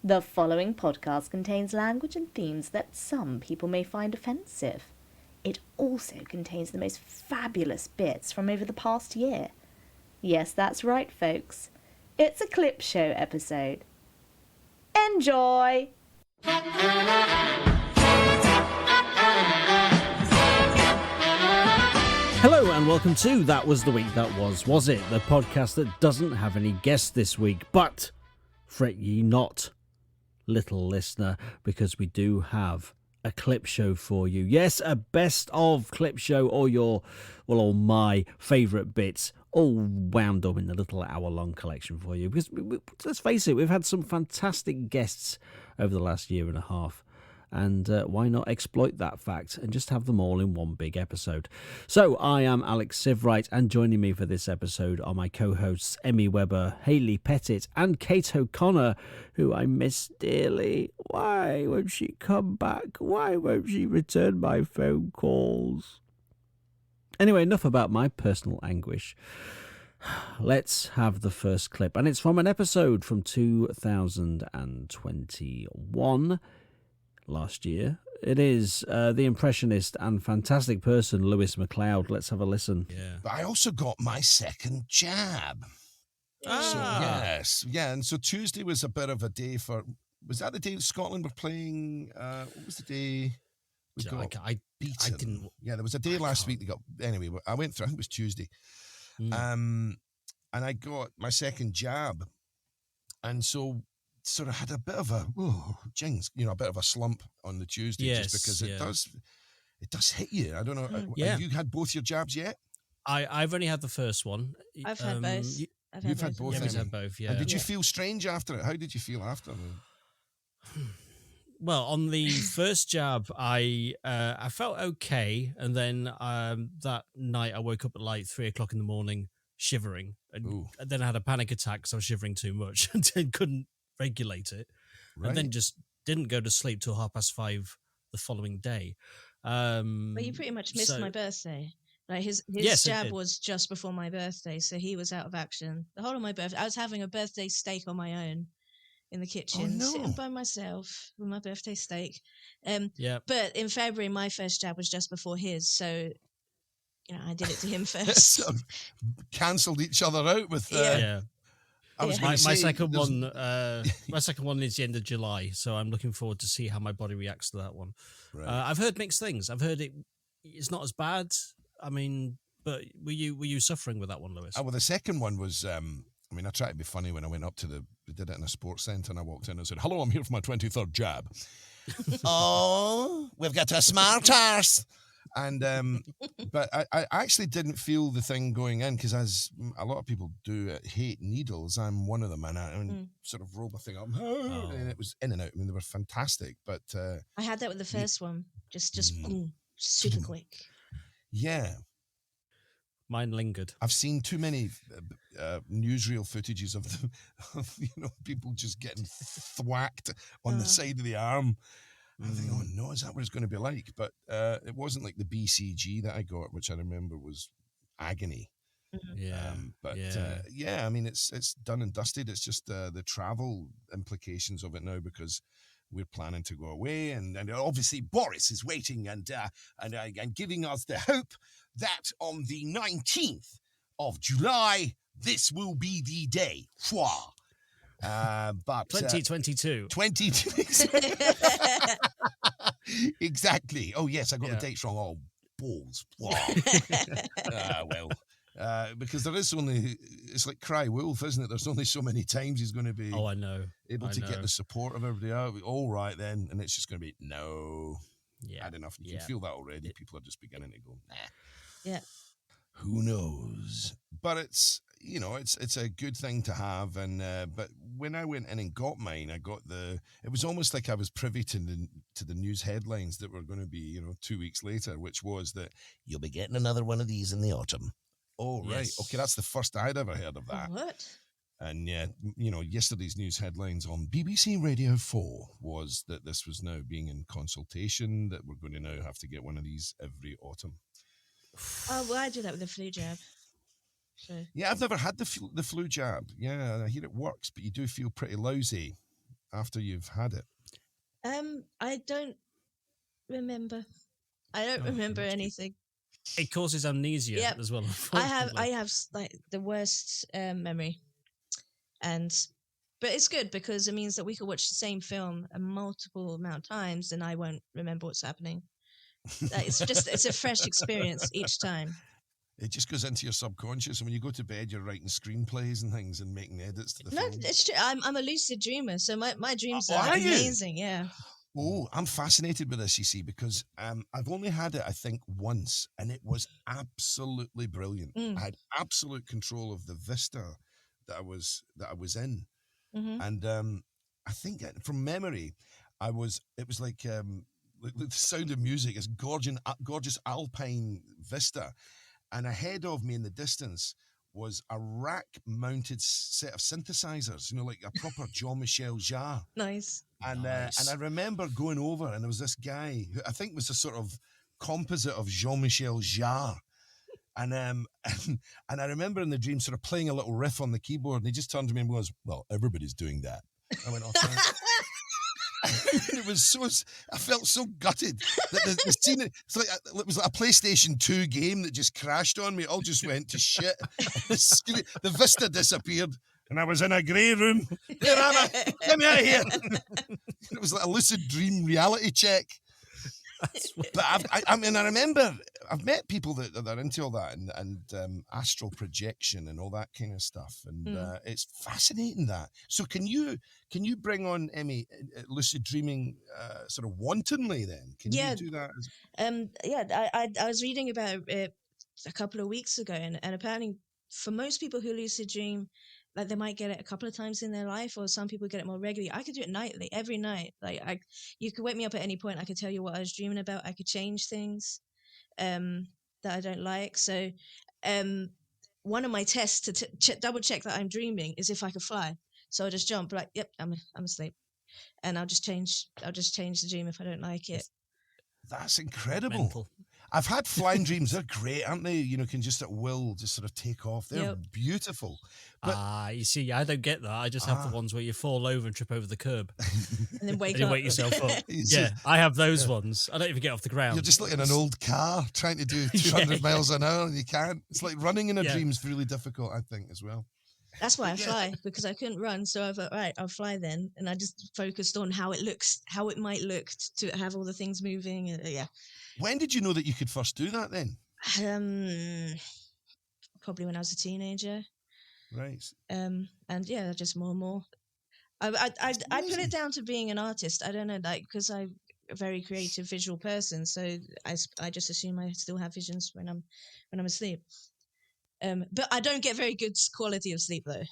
The following podcast contains language and themes that some people may find offensive. It also contains the most fabulous bits from over the past year. Yes, that's right, folks. It's a clip show episode. Enjoy! Hello and welcome to That Was the Week That Was it? The podcast that doesn't have any guests this week, but fret ye not, little listener, because we do have a clip show for you. Yes, a best of clip show, all my favourite bits, all wound up in a little hour-long collection for you. Because let's face it, we've had some fantastic guests over the last year and a half. And why not exploit that fact and just have them all in one big episode? So I am Alex Sievewright, and joining me for this episode are my co-hosts Emmy Webber, Hayley Pettitt and Kate O'Connor, who I miss dearly. Why won't she come back? Why won't she return my phone calls? Anyway, enough about my personal anguish. Let's have the first clip, and it's from an episode from 2021. Last year. It is the impressionist and fantastic person, Macleod. Let's have a listen. Yeah. But I also got my second jab. So, yes. Yeah, and so Tuesday was a bit of a day for... Was that the day that Scotland were playing? What was the day we got beaten? I didn't... Yeah, there was a day last week that got... Anyway, I went through, I think it was Tuesday. And I got my second jab. And so... sort of had a bit of a a bit of a slump on the Tuesday, just because it does hit you. I don't know. Have you had both your jabs yet? I've only had the first one. I've had both. You've had both. Yeah, we've had both. Yeah. And did you feel strange after it? How did you feel after? Well, on the first jab, I felt okay, and then that night I woke up at like 3:00 in the morning, shivering, and then I had a panic attack because I was shivering too much and couldn't regulate it, and then just didn't go to sleep till 5:30 the following day. But you pretty much missed my birthday. Like his jab was just before my birthday, so he was out of action the whole of my birthday. I was having a birthday steak on my own in the kitchen, sitting by myself with my birthday steak. But in February, my first jab was just before his, so I did it to him first. So, cancelled each other out with. My second one. My second one is the end of July, so I'm looking forward to see how my body reacts to that one. Right. I've heard mixed things. I've heard it's not as bad. I mean, but were you suffering with that one, Lewis? Well, the second one was. I tried to be funny when I went up to we did it in a sports centre, and I walked in and said, "Hello, I'm here for my 23rd jab." Oh, we've got a smart arse. And but I actually didn't feel the thing going in, because as a lot of people do hate needles, I'm one of them, and I sort of rolled my thing up, and it was in and out. I mean, they were fantastic, but I had that with the first one, just boom, super quick. Yeah, mine lingered. I've seen too many newsreel footages of people just getting thwacked on the side of the arm. I think, oh no, is that what it's going to be like? But it wasn't like the BCG that I got, which I remember was agony. Yeah. I mean, it's done and dusted. It's just the travel implications of it now, because we're planning to go away, and obviously Boris is waiting and giving us the hope that on the 19th of July, this will be the day. But 2022. 2022. Exactly. Oh yes, I got the dates wrong. Oh, balls. Because there is only, it's like cry wolf, isn't it? There's only so many times he's going to be I know. able to get the support of everybody out. All right then, and it's just going to be had enough. You can feel that already. People are just beginning to go, nah. Yeah. Who knows? But it's it's a good thing to have. And but when I went in and got mine, it was almost like I was privy to the news headlines that were going to be 2 weeks later, which was that you'll be getting another one of these in the autumn. Oh right, okay, that's the first I'd ever heard of that. What? And yesterday's news headlines on BBC Radio 4 was that this was now being in consultation, that we're going to now have to get one of these every autumn. Oh, well, I do that with the flu jab. So. Yeah, I've never had the flu jab. Yeah, I hear it works, but you do feel pretty lousy. after you've had it? I don't remember. I don't remember anything. It causes amnesia as well. I have like the worst memory, but it's good because it means that we could watch the same film a multiple amount of times, and I won't remember what's happening. It's a fresh experience each time. It just goes into your subconscious, and when you go to bed, you're writing screenplays and things and making edits to the film. No, it's true. I'm a lucid dreamer, so my dreams are amazing. Yeah. Oh, I'm fascinated with this, you see, because I've only had it, I think, once, and it was absolutely brilliant. I had absolute control of the vista that I was in, and I think from memory, it was like the Sound of Music, this gorgeous alpine vista, and ahead of me in the distance was a rack-mounted set of synthesizers, like a proper Jean-Michel Jarre. Nice. And I remember going over, and there was this guy who I think was a sort of composite of Jean-Michel Jarre. And I remember in the dream sort of playing a little riff on the keyboard, and he just turned to me and goes, "Well, everybody's doing that." I went, "Oh, thanks." It was I felt so gutted that the scene, it was like a PlayStation 2 game that just crashed on me. It all just went to shit. The vista disappeared, and I was in a grey room. Here, Anna, get me out of here. It was like a lucid dream reality check. But I remember I've met people that are into all that and astral projection and all that kind of stuff, and it's fascinating that. So can you bring on, Emmy, lucid dreaming sort of wantonly? Then can you do that? I was reading about it a couple of weeks ago, and apparently for most people who lucid dream, like they might get it a couple of times in their life, or some people get it more regularly. I could do it nightly, every night. Like you could wake me up at any point. I could tell you what I was dreaming about. I could change things that I don't like. So one of my tests to double check that I'm dreaming is if I could fly. So I'll just jump, like, yep, I'm asleep, and I'll just change the dream if I don't like it. That's incredible. Mental. I've had flying dreams. They're great, aren't they? Can just at will just sort of take off. They're beautiful. But you see, I don't get that. I just have the ones where you fall over and trip over the curb. And then wake yourself up. Yeah, I have those ones. I don't even get off the ground. You're just like in an old car trying to do 200 miles an hour and you can't. It's like running in a dream is really difficult, I think, as well. That's why I fly, because I couldn't run. So I thought, right, I'll fly then. And I just focused on how it might look to have all the things moving. When did you know that you could first do that then? Probably when I was a teenager. Right. And just more and more. I put it down to being an artist. I don't know, like, because I'm a very creative visual person. So I just assume I still have visions when I'm asleep. But I don't get very good quality of sleep though.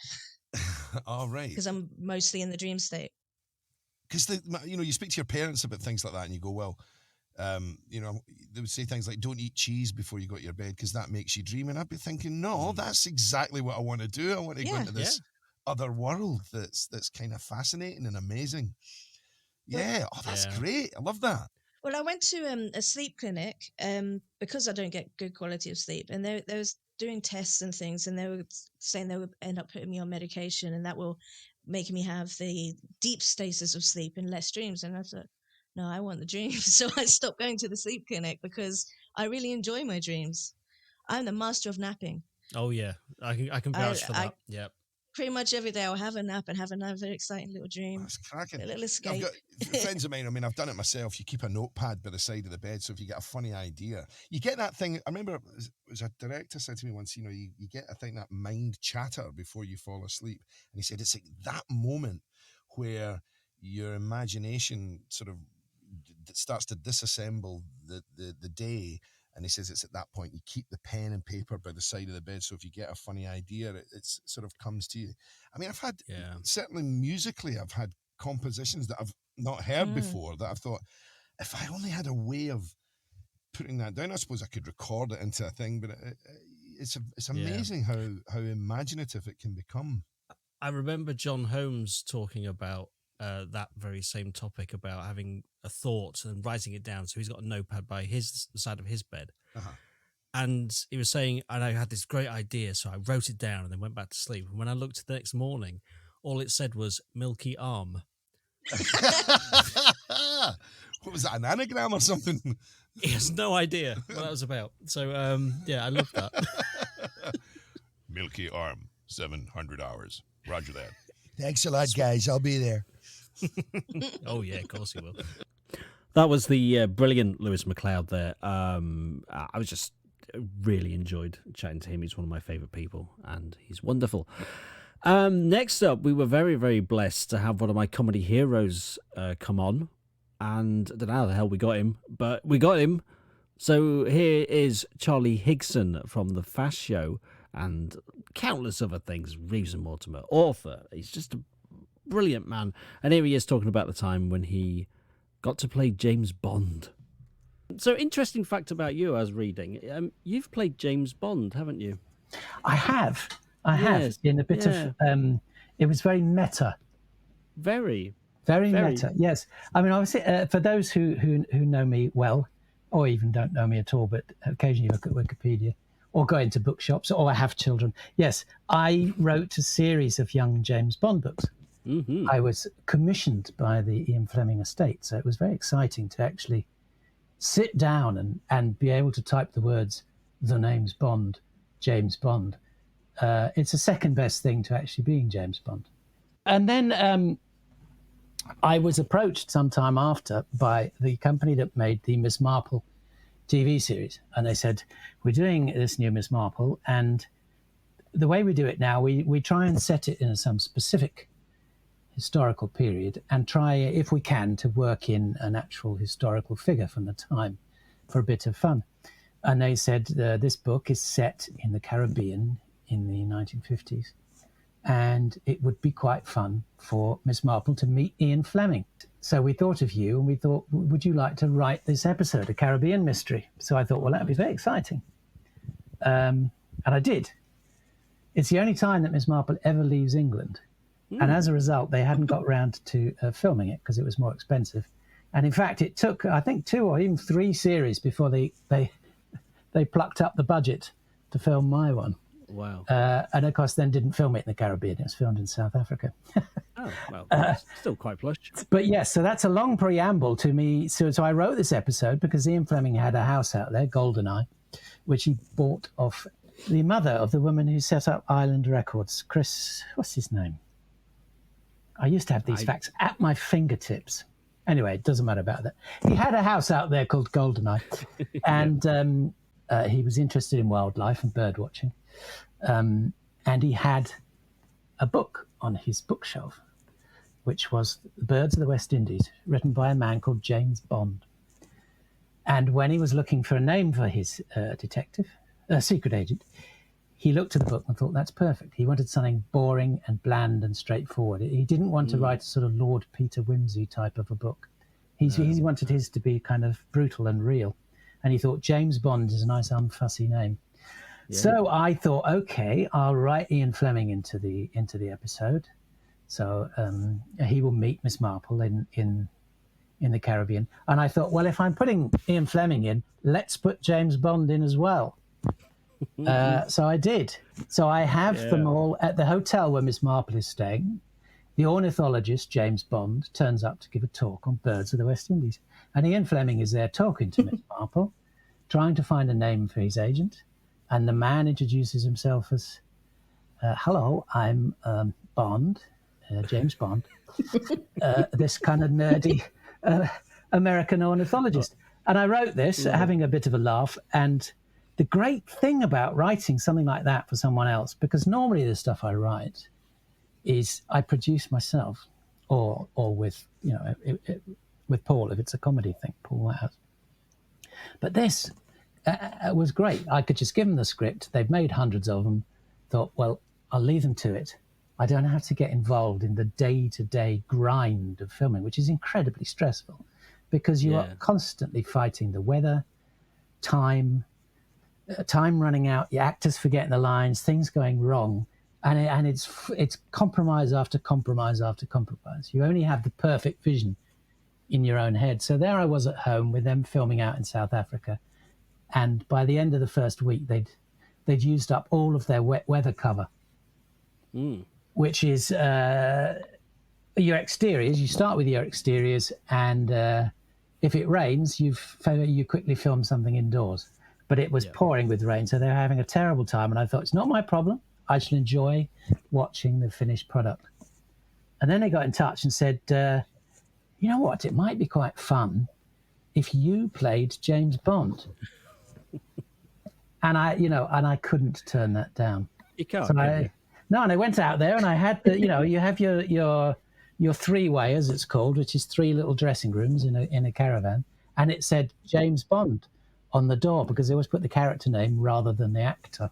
All right. Because I'm mostly in the dream state. Because you speak to your parents about things like that, and you go, well, they would say things like, "Don't eat cheese before you go to your bed because that makes you dream." And I'd be thinking, no, that's exactly what I want to do. I want to go into this other world that's kind of fascinating and amazing. That's great. I love that. Well, I went to a sleep clinic because I don't get good quality of sleep, and they was doing tests and things, and they were saying they would end up putting me on medication, and that will make me have the deep stasis of sleep and less dreams. And I thought, no, I want the dreams. So I stopped going to the sleep clinic because I really enjoy my dreams. I'm the master of napping. Oh yeah, I can vouch for that. Yeah. Pretty much every day I'll have a nap and have another exciting little dream. That's cracking. A little escape. I've got friends of mine, I've done it myself. You keep a notepad by the side of the bed, so if you get a funny idea, you get that thing. I remember it was a director said to me once, you get, I think, that mind chatter before you fall asleep. And he said it's like that moment where your imagination sort of starts to disassemble the day. And he says it's at that point you keep the pen and paper by the side of the bed. So if you get a funny idea, it sort of comes to you. I mean, I've had, certainly musically, I've had compositions that I've not heard before that I've thought, if I only had a way of putting that down, I suppose I could record it into a thing, but it's amazing how imaginative it can become. I remember John Holmes talking about that very same topic about having a thought and writing it down. So he's got a notepad by the side of his bed. And he was saying, and I had this great idea, so I wrote it down and then went back to sleep. And when I looked the next morning, all it said was milky arm. What was that, an anagram or something? He has no idea what that was about. So, I love that. Milky Arm, 700 hours. Roger that. Thanks a lot, guys. I'll be there. Oh, yeah, of course he will. That was the brilliant Lewis Macleod there. I was just really enjoyed chatting to him. He's one of my favourite people, and he's wonderful. Next up, we were very, very blessed to have one of my comedy heroes come on. And I don't know how the hell we got him, but we got him. So here is Charlie Higson from The Fast Show and countless other things. Reeves and Mortimer, author. He's just a brilliant man. And here he is talking about the time when he got to play James Bond. So interesting fact about you, I was reading. You've played James Bond, haven't you? I have. In a bit of... it was very meta. Very meta, yes. I mean, obviously, for those who know me well, or even don't know me at all, but occasionally look at Wikipedia, or go into bookshops, or I have children. Yes, I wrote a series of young James Bond books. Mm-hmm. I was commissioned by the Ian Fleming estate, so it was very exciting to actually sit down and be able to type the words, the name's Bond, James Bond. It's the second best thing to actually being James Bond. And then... I was approached sometime after by the company that made the Miss Marple TV series. And they said, we're doing this new Miss Marple. And the way we do it now, we try and set it in some specific historical period and try, if we can, to work in an actual historical figure from the time for a bit of fun. And they said, this book is set in the Caribbean in the 1950s. And it would be quite fun for Miss Marple to meet Ian Fleming. So we thought of you, and we thought, would you like to write this episode, a Caribbean mystery? So I thought, well, that would be very exciting. And I did. It's the only time that Miss Marple ever leaves England. And as a result, they hadn't got round to filming it because it was more expensive. And in fact, it took, I think, 2 or even 3 series before they plucked up the budget to film my one. Wow. And of course, then didn't film it in the Caribbean. It was filmed in South Africa. Oh, well, still quite plush. But yes, so that's a long preamble to me. So I wrote this episode because Ian Fleming had a house out there, Goldeneye, which he bought off the mother of the woman who set up Island Records, Chris, what's his name? I used to have these facts at my fingertips. Anyway, it doesn't matter about that. He had a house out there called Goldeneye, and he was interested in wildlife and bird watching. And he had a book on his bookshelf, which was The Birds of the West Indies, written by a man called James Bond. And when he was looking for a name for his secret agent, he looked at the book and thought, that's perfect. He wanted something boring and bland and straightforward. He didn't want to write a sort of Lord Peter Wimsey type of a book. He wanted his to be kind of brutal and real. And he thought James Bond is a nice unfussy name. Yeah. So I thought, okay, I'll write Ian Fleming into the episode. So he will meet Miss Marple in the Caribbean. And I thought, well, if I'm putting Ian Fleming in, let's put James Bond in as well. So I did. So I have them all at the hotel where Miss Marple is staying. The ornithologist, James Bond, turns up to give a talk on birds of the West Indies. And Ian Fleming is there talking to Miss Marple, trying to find a name for his agent. And the man introduces himself as, hello, I'm Bond, James Bond, this kind of nerdy American ornithologist. And I wrote this having a bit of a laugh. And the great thing about writing something like that for someone else, because normally the stuff I write is I produce myself or with, with Paul, if it's a comedy thing, Paul House. But this... it was great. I could just give them the script. They've made hundreds of them. Thought, well, I'll leave them to it. I don't have to get involved in the day-to-day grind of filming, which is incredibly stressful because you are constantly fighting the weather, time running out, your actors forgetting the lines, things going wrong. And it's compromise after compromise after compromise. You only have the perfect vision in your own head. So there I was at home with them filming out in South Africa. And by the end of the first week, they'd used up all of their wet weather cover, which is your exteriors. You start with your exteriors, and if it rains, you quickly film something indoors. But it was pouring with rain, so they were having a terrible time. And I thought, it's not my problem. I shall enjoy watching the finished product. And then they got in touch and said, you know what? It might be quite fun if you played James Bond. And I couldn't turn that down. You can't. So no, and I went out there and I had you have your three-way, as it's called, which is 3 little dressing rooms in a caravan, and it said James Bond on the door because they always put the character name rather than the actor.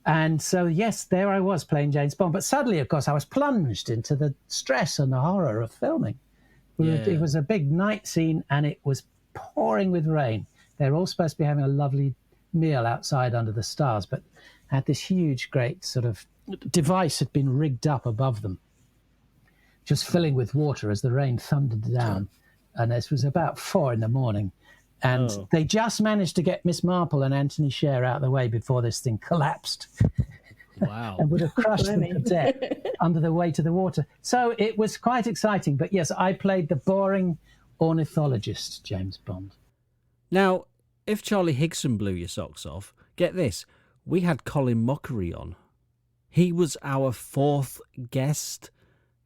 And so, yes, there I was playing James Bond. But suddenly, of course, I was plunged into the stress and the horror of filming. It was a big night scene and it was pouring with rain. They're all supposed to be having a lovely meal outside under the stars, but had this huge, great sort of device had been rigged up above them, just filling with water as the rain thundered down. And this was about 4 a.m. And they just managed to get Miss Marple and Anthony Sher out of the way before this thing collapsed. Wow. And would have crushed them to death under the weight of the water. So it was quite exciting. But yes, I played the boring ornithologist, James Bond. Now, if Charlie Higson blew your socks off, get this, we had Colin Mochrie on. He was our 4th guest.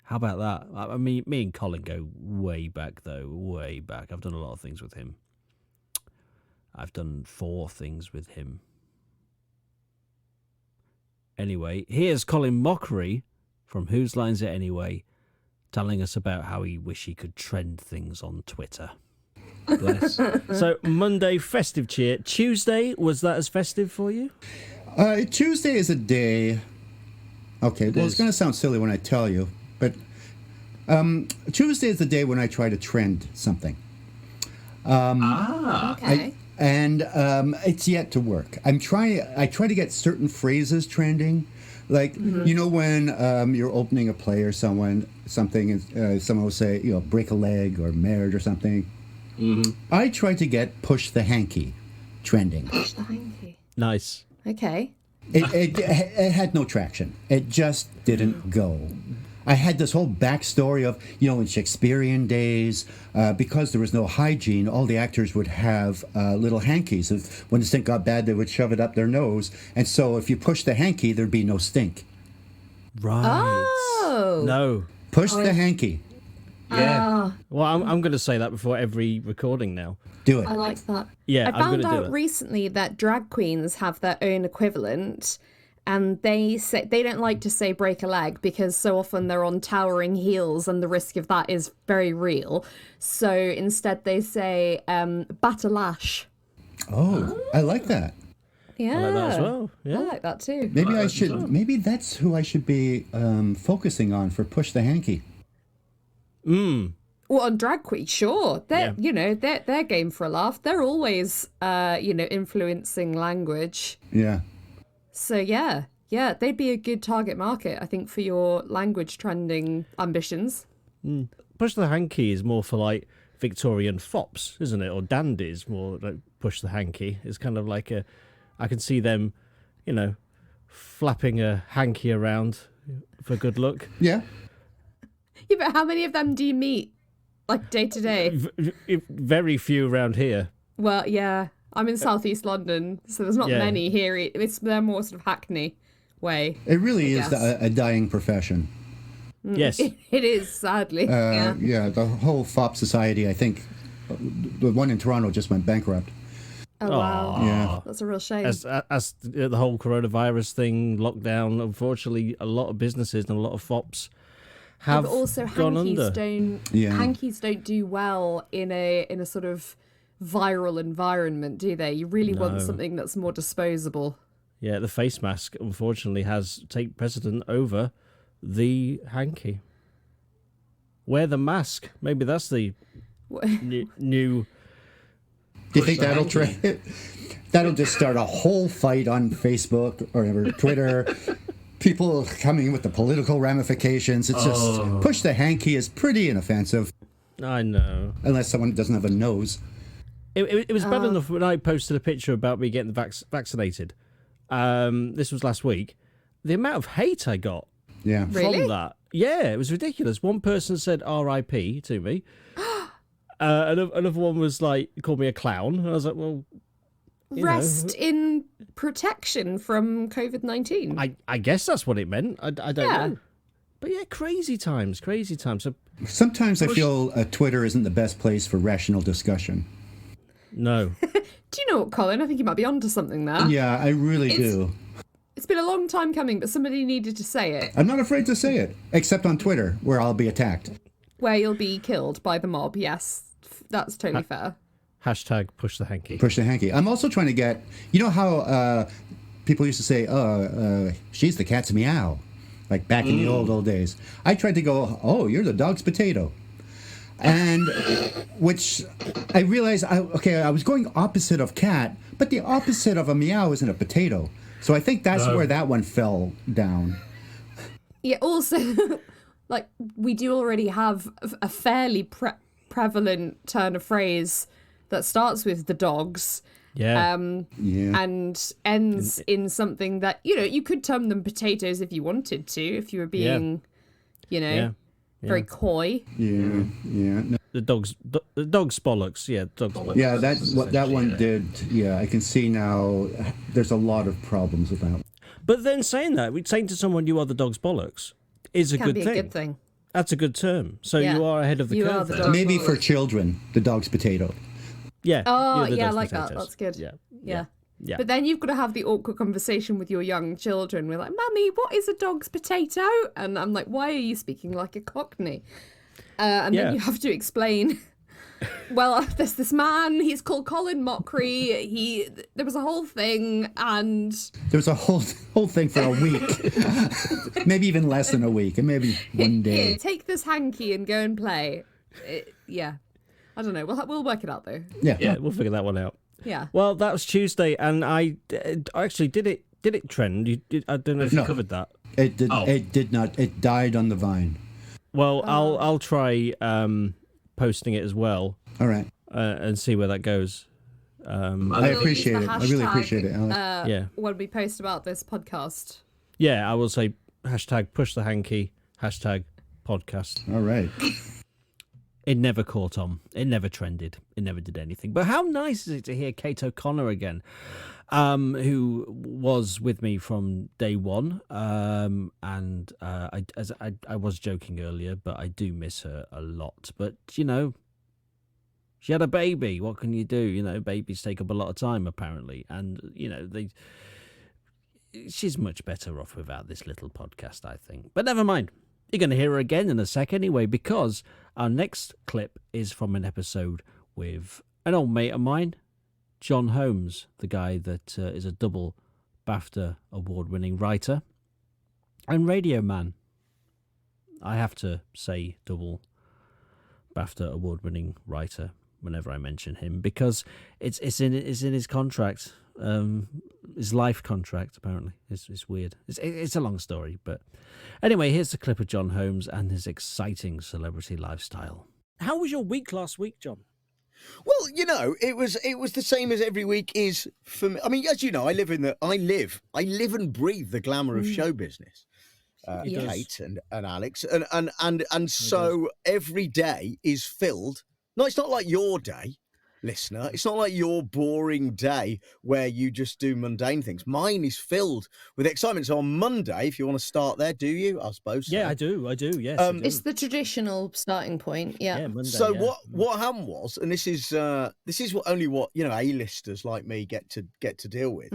How about that? I mean, me and Colin go way back, though, way back. I've done a lot of things with him. I've done 4 things with him. Anyway, here's Colin Mochrie from Whose Line's It Anyway, telling us about how he wish he could trend things on Twitter. Bless. So, Monday, festive cheer. Tuesday, was that as festive for you? Tuesday is a day... Okay, well, it's going to sound silly when I tell you, but Tuesday is the day when I try to trend something. Okay. It's yet to work. I try to get certain phrases trending, like when you're opening a play or something, and someone will say, break a leg or marriage or something. Mm-hmm. I try to get push the hanky trending. Push the hanky. Nice. Okay. It had no traction. It just didn't go. I had this whole backstory of, in Shakespearean days, because there was no hygiene, all the actors would have little hankies. When the stink got bad, they would shove it up their nose. And so if you push the hanky, there'd be no stink. Right. Oh. No. Push the hanky. Yeah. Well, I'm going to say that before every recording now. Do it. I like that. Yeah, I found out recently that drag queens have their own equivalent. And they don't like to say break a leg because so often they're on towering heels and the risk of that is very real. So instead they say bat a lash. Oh, I like that. Yeah. I like that as well. Yeah. I like that too. Maybe that's who I should be focusing on for push the hanky. Well, on drag queens, sure. They're they're game for a laugh. They're always influencing language. Yeah. So yeah, they'd be a good target market, I think, for your language trending ambitions. Push the hanky is more for like Victorian fops, isn't it? Or dandies, more like push the hanky. It's kind of like I can see them, flapping a hanky around for good luck. Yeah. Yeah, but how many of them do you meet, like day to day? Very few around here. Well, yeah. I'm in southeast London, so there's not many here. They're more sort of Hackney way. It really is a dying profession. Yes. It is, sadly. Yeah, the whole FOP society, I think, the one in Toronto just went bankrupt. Oh, wow. Yeah. That's a real shame. As the whole coronavirus thing, lockdown, unfortunately, a lot of businesses and a lot of FOPs have but also gone under. Hankies don't do well in a sort of viral environment, do they? You really want something that's more disposable. Yeah, the face mask, unfortunately, has taken precedent over the hanky. Wear the mask. Maybe that's the new... Do you think that'll just start a whole fight on Facebook or Twitter? People coming with the political ramifications. It's just push the hanky is pretty inoffensive. I know. Unless someone doesn't have a nose. It was bad enough when I posted a picture about me getting vaccinated. This was last week. The amount of hate I got Yeah. Really? From that. Yeah, it was ridiculous. One person said R.I.P. to me. Another one was like, called me a clown. And I was like, well, Rest in protection from COVID-19. I guess that's what it meant. I don't know. But yeah, crazy times. So Sometimes I feel Twitter isn't the best place for rational discussion. no. Do you know what, Colin? I think you might be onto something there. Yeah, I really do. It's been a long time coming, but somebody needed to say it. I'm not afraid to say it, except on Twitter, where I'll be attacked. Where you'll be killed by the mob, yes. That's totally fair. Hashtag push the hanky. Push the hanky. I'm also trying to get... You know how people used to say, she's the cat's meow, like back in the old days. I tried to go, oh, you're the dog's potato. And which I realized, I was going opposite of cat, but the opposite of a meow isn't a potato. So I think that's where that one fell down. Yeah, also, like, we do already have a fairly prevalent turn of phrase that starts with the dogs. Yeah. And ends in something that, you could term them potatoes if you wanted to, if you were being, very coy. Yeah. No. The dog's bollocks. Yeah, dog's bollocks. Yeah, that one did. Yeah, I can see now. There's a lot of problems with that. But then saying to someone you are the dog's bollocks is a Can good be thing. a good thing. That's a good term. So you are ahead of the You are curve. the there. dog's Maybe for bollocks. children, the dog's potato. Yeah. Oh, you're the yeah, I dog's like potatoes. that. That's good. Yeah. Yeah. But then you've got to have the awkward conversation with your young children. We're like, Mummy, what is a dog's potato? And I'm like, why are you speaking like a Cockney? And then you have to explain, well, there's this man, he's called Colin Mochrie. There was a whole thing, and... There was a whole thing for a week. Maybe even less than a week, and maybe one day. Here, take this hanky and go and play. I don't know. We'll work it out, though. Yeah, we'll figure that one out. Yeah. Well, that was Tuesday, and I actually did it trend? I don't know if you covered that. It did. It did not. It died on the vine. Well, I'll try posting it as well. All right. And see where that goes. I appreciate it. I really appreciate it, Alex. When we post about this podcast. Yeah, I will say hashtag push the hanky, hashtag podcast. All right. It never caught on. It never trended. It never did anything. But how nice is it to hear Kate O'Connor again, who was with me from day one. And I was joking earlier, but I do miss her a lot. But, she had a baby. What can you do? Babies take up a lot of time, apparently. And, she's much better off without this little podcast, I think. But never mind. You're going to hear her again in a sec anyway, because our next clip is from an episode with an old mate of mine, John Holmes, the guy that is a double BAFTA award-winning writer and radio man. I have to say double BAFTA award-winning writer whenever I mention him, because it's in his contract, his life contract. Apparently, it's weird. It's a long story, but anyway, here's the clip of John Holmes and his exciting celebrity lifestyle. How was your week last week, John? Well, it was the same as every week is for me. I mean, as you know, I live and breathe the glamour of show business. Kate and Alex, and so every day is filled. No, it's not like your day, listener. It's not like your boring day where you just do mundane things. Mine is filled with excitement. So on Monday, if you want to start there, do you? I suppose. So. Yeah, I do. Yes, I do. It's the traditional starting point. Yeah. Monday, so what happened was, and this is what A-listers like me get to deal with,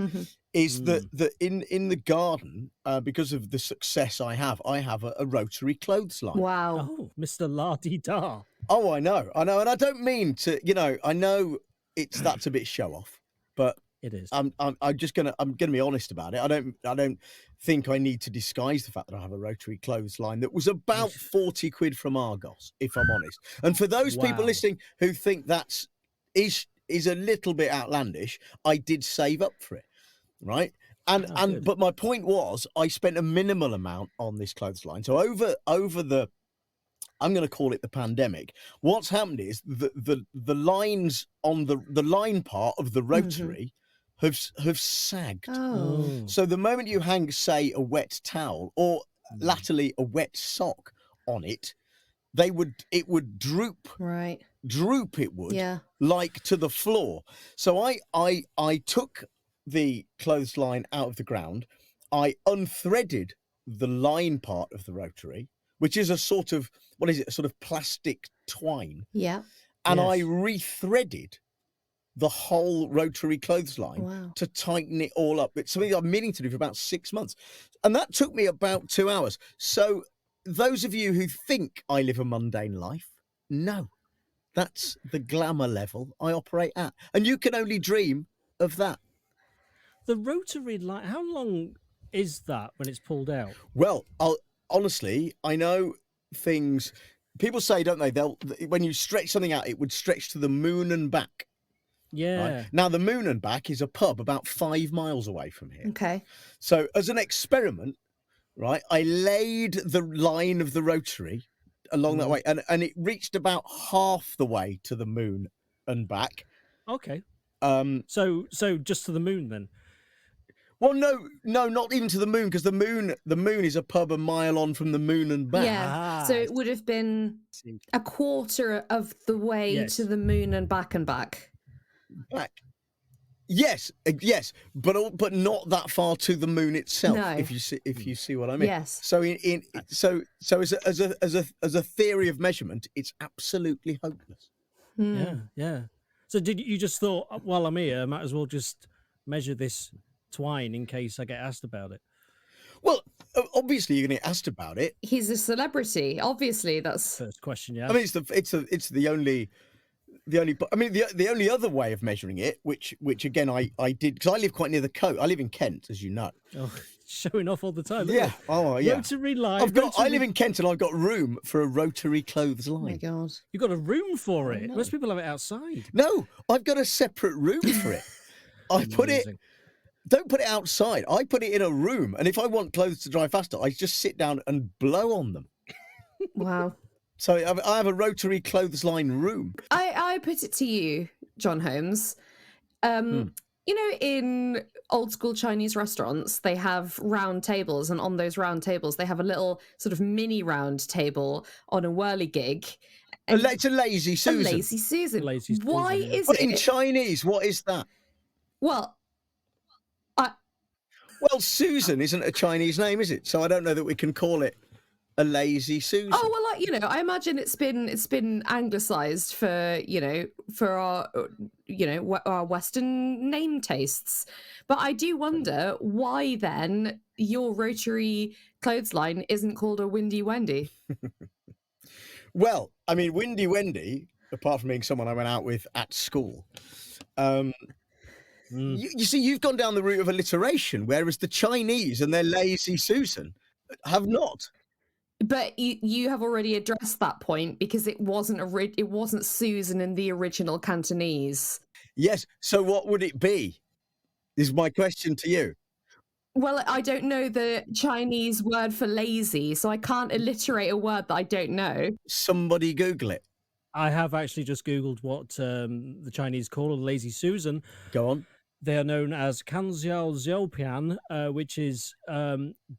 is that in the garden, because of the success I have a rotary clothesline. Wow. Oh, Mr. La-di-da. Oh, I know, and I don't mean to, I know that's a bit show off, but it is. I'm gonna be honest about it. I don't think I need to disguise the fact that I have a rotary clothesline that was about 40 quid from Argos, if I'm honest. And for those people listening who think is a little bit outlandish, I did save up for it, right? But my point was, I spent a minimal amount on this clothesline. So over the, I'm going to call it the pandemic, what's happened is the lines on the line part of the rotary have sagged. Oh. So the moment you hang, say, a wet towel, or latterly a wet sock on it, it would droop. Right. Droop it would. Yeah. Like to the floor. So I took the clothesline out of the ground. I unthreaded the line part of the rotary, which is a sort of, what is it? A sort of plastic twine. Yeah. And I rethreaded the whole rotary clothesline Wow. to tighten it all up. It's something I'm meaning to do for about 6 months. And that took me about 2 hours. So those of you who think I live a mundane life, no, that's the glamour level I operate at. And you can only dream of that. The rotary line, how long is that when it's pulled out? Well, honestly, I know things... People say, don't they, when you stretch something out, it would stretch to the moon and back. Yeah. Right? Now, the moon and back is a pub about 5 miles away from here. Okay. So as an experiment, right, I laid the line of the rotary along that way, and it reached about half the way to the moon and back. Okay. So just to the moon then? Well, no, not even to the moon, because the moon is a pub a mile on from the moon and back. Yeah. So it would have been a quarter of the way to the moon and back and back. Back. Yes, but not that far to the moon itself. No. If you see what I mean. Yes. So as a theory of measurement, it's absolutely hopeless. Yeah. So did you just thought, while I'm here, I might as well just measure this twine in case I get asked about it? Well, obviously you're going to get asked about it. He's a celebrity. Obviously, that's first question. Yeah. I mean, it's the only. I mean, the only other way of measuring it, which again I did, because I live quite near the coast. I live in Kent, as you know. Oh, showing off all the time. Yeah. Oh, yeah. Rotary line. I live in Kent, and I've got room for a rotary clothesline. Oh my God. You've got a room for it. No. Most people have it outside. No, I've got a separate room for it. I put it. Don't put it outside. I put it in a room, and if I want clothes to dry faster, I just sit down and blow on them. Wow. So I have a rotary clothesline room. I put it to you, John Holmes. You know, in old school Chinese restaurants, they have round tables, and on those round tables, they have a little sort of mini round table on a whirligig. It's a lazy Susan. A lazy Susan. Why is it? it? In Chinese, what is that? Well, Well, Susan isn't a Chinese name, is it? So I don't know that we can call it a lazy Susan. Oh well, I imagine it's been anglicized for our Western name tastes. But I do wonder why then your rotary clothesline isn't called a Windy Wendy. Well, I mean, Windy Wendy, apart from being someone I went out with at school, you see, you've gone down the route of alliteration, whereas the Chinese and their lazy Susan have not. But you have already addressed that point, because it wasn't Susan in the original Cantonese. Yes. So what would it be? Is my question to you. Well, I don't know the Chinese word for lazy, so I can't alliterate a word that I don't know. Somebody Google it. I have actually just Googled what the Chinese call a lazy Susan. Go on. They are known as Kanxiao Zhoupian, which is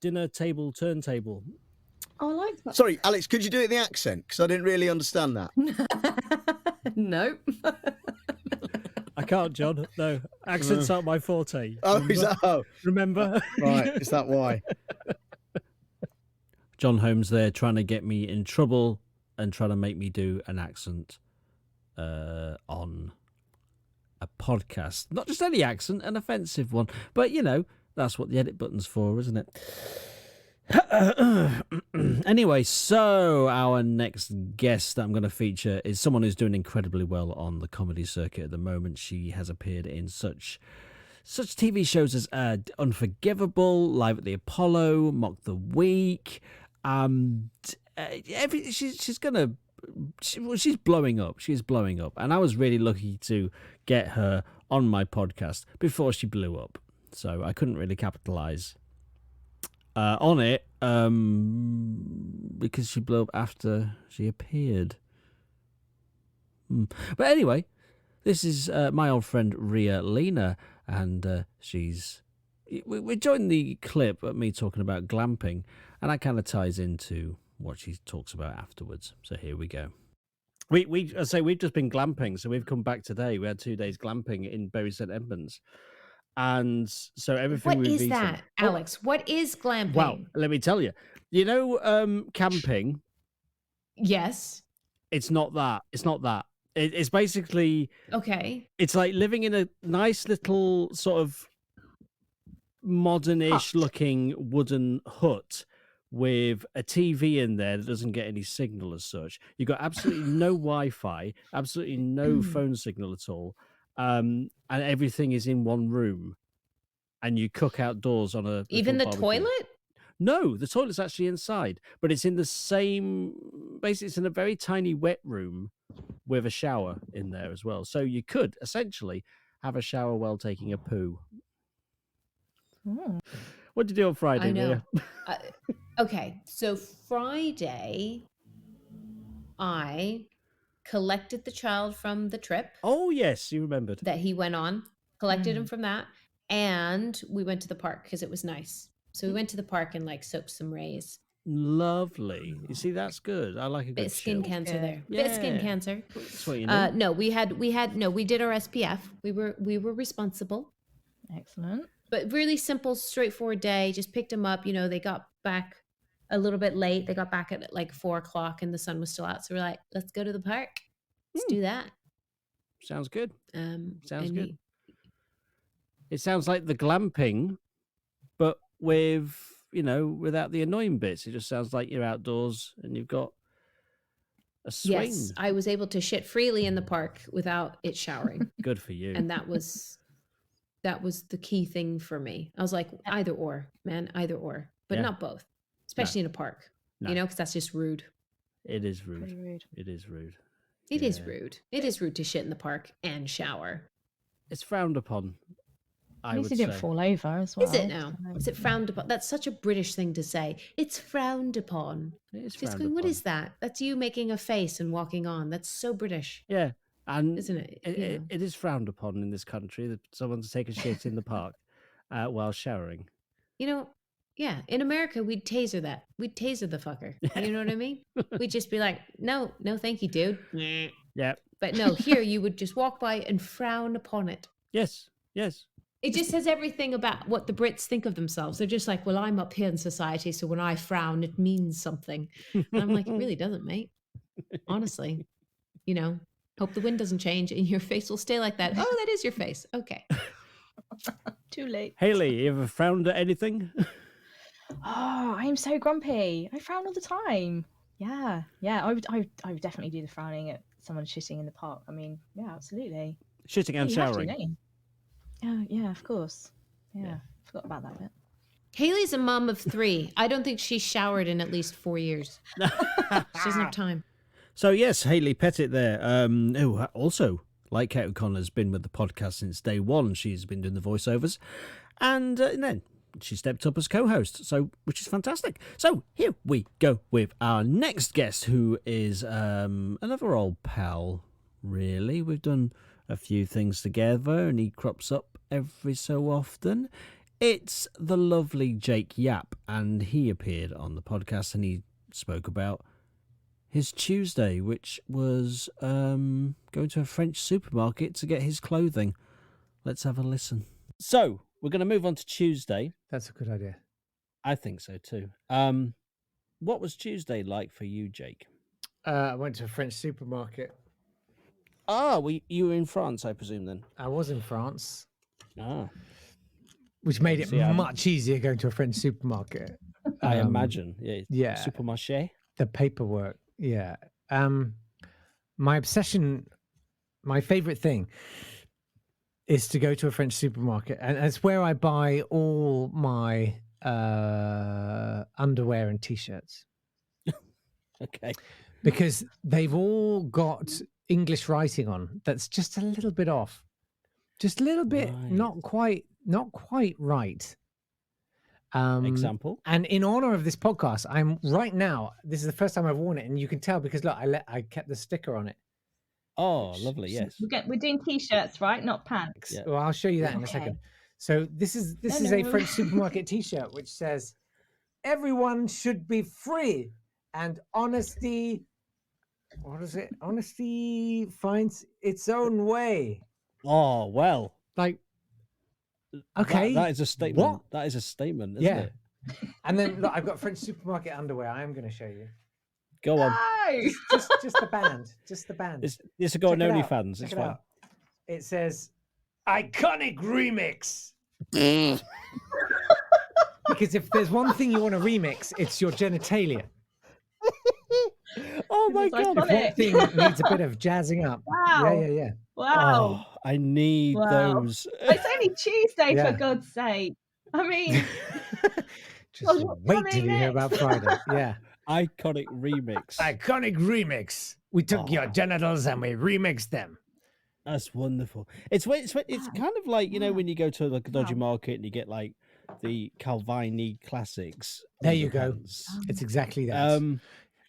dinner table turntable. Oh, I like that. Sorry, Alex, could you do it in the accent? Because I didn't really understand that. No. I can't, John. No. Accents aren't my forte. Oh, is that? Oh. Remember? Right, is that why? John Holmes there trying to get me in trouble and trying to make me do an accent on a podcast. Not just any accent, an offensive one. But, that's what the edit button's for, isn't it? Anyway, so our next guest that I'm going to feature is someone who's doing incredibly well on the comedy circuit at the moment. She has appeared in such TV shows as Unforgivable, Live at the Apollo, Mock the Week. She's blowing up. She's blowing up, and I was really lucky to get her on my podcast before she blew up. So I couldn't really capitalize on it because she blew up after she appeared. But anyway, this is my old friend Lina, and we joined the clip of me talking about glamping, And that kind of ties into what she talks about afterwards. So here we go. We've just been glamping, so we've come back today. We had 2 days glamping in Bury St Edmunds, and so everything What we've is eaten. that, Alex? What is glamping? Well, let me tell you. You know, camping. Yes. It's not that. It's not that. It's basically okay. It's like living in a nice little sort of modernish looking wooden hut with a TV in there that doesn't get any signal as such. You've got absolutely no Wi-Fi, absolutely no phone signal at all, and everything is in one room. And you cook outdoors on a even the barbecue. toilet? No, the toilet's actually inside, but it's in the same. Basically, it's in a very tiny wet room with a shower in there as well. So you could essentially have a shower while taking a poo. What did you do on Friday? I know. Okay, so Friday, I collected the child from the trip. Oh, yes, you remembered. That he went on, collected him from that, and we went to the park because it was nice. So we went to the park and like soaked some rays. Lovely. You see, that's good. I like a good bit of skin cancer there. Yeah. Bit of skin cancer. That's what you need. No, we did our SPF. We were responsible. Excellent. But really simple, straightforward day. Just picked them up. You know, they got back a little bit late. They got back at like 4:00 and the sun was still out. So we're like, let's go to the park. Let's do that. Sounds good. Sounds and good. It sounds like the glamping, but with, you know, without the annoying bits. It just sounds like you're outdoors and you've got a swing. Yes, I was able to shit freely in the park without it showering. Good for you. And that was the key thing for me. I was like, either or, man, either or, but not both, especially in a park, you know, because that's just rude. It is rude. Pretty rude. It is rude. It is rude. It is rude to shit in the park and shower. It's frowned upon. At least he didn't fall over as well. Is it now? Is it frowned upon? That's such a British thing to say. It's frowned upon. It is Just frowned going, what upon. is that? That's you making a face and walking on. That's so British. Yeah. And isn't it? It is frowned upon in this country that someone to take a shit in the park while showering. You know, yeah. In America, we'd taser that. We'd taser the fucker. You know what I mean? We'd just be like, no, thank you, dude. Yeah. But no, here you would just walk by and frown upon it. Yes. Yes. It just says everything about what the Brits think of themselves. They're just like, well, I'm up here in society, so when I frown, it means something. And I'm like, it really doesn't, mate. Honestly, you know, hope the wind doesn't change and your face will stay like that. Oh, that is your face. Okay. Too late. Hayley, you ever frowned at anything? Oh, I'm so grumpy. I frown all the time. Yeah. I would definitely do the frowning at someone shitting in the park. I mean, yeah, absolutely. Shitting and showering. Yeah, of course. Yeah, forgot about that bit. Haley's a mom of 3. I don't think she's showered in at least 4 years. She doesn't have time. So yes, Hayley Pettitt there. Who also, like Kate O'Connor's been with the podcast since day one. She's been doing the voiceovers, and then she stepped up as co-host. So, which is fantastic. So here we go with our next guest, who is another old pal. Really, we've done a few things together, and he crops up every so often. It's the lovely Jake Yapp, and he appeared on the podcast, and he spoke about his Tuesday, which was going to a French supermarket to get his clothing. Let's have a listen. So, we're going to move on to Tuesday. That's a good idea. I think so too. What was Tuesday like for you, Jake? I went to a French supermarket. Ah, you were in France, I presume, then? I was in France. Ah. Which made it much easier going to a French supermarket. I imagine. Yeah. Supermarché. The paperwork. Yeah. My obsession, my favorite thing is to go to a French supermarket. And it's where I buy all my underwear and T-shirts. Okay. Because they've all got English writing on that's just a little bit off. Just a little bit, not quite right. Example? And in honor of this podcast, I'm right now, this is the first time I've worn it, and you can tell because look, I kept the sticker on it. Oh, lovely, yes. We're doing T-shirts, right? Not pants. Yeah. Well, I'll show you that in a second. So this is a French supermarket T-shirt which says everyone should be free, and honesty. What is it? Honesty finds its own way. Oh well, like okay, that is a statement. What? That is a statement, isn't it? And then look, I've got French supermarket underwear. I am going to show you. Go on. Just the band. Just the band. It's got an OnlyFans. It's fine. It says iconic remix. Because if there's one thing you want to remix, it's your genitalia. Oh my god! If one thing needs a bit of jazzing up. Wow. Yeah. Wow. Oh, I need those. It's only Tuesday, for God's sake. I mean, just wait till you hear about Friday. Yeah. Iconic remix. Iconic remix. We took your genitals and we remixed them. That's wonderful. It's kind of like, you know, when you go to like a dodgy market and you get like the Calvini classics. There you go. It's exactly that.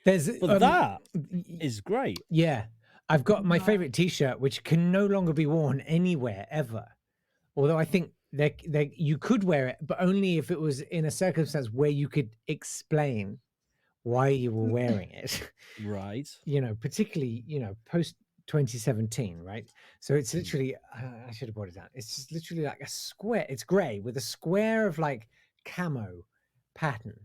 That is great. Yeah. I've got my favorite T-shirt, which can no longer be worn anywhere ever. Although I think you could wear it, but only if it was in a circumstance where you could explain why you were wearing it. Right. You know, particularly, you know, post 2017, right? So it's literally, I should have brought it down. It's just literally like a square. It's gray with a square of like camo pattern.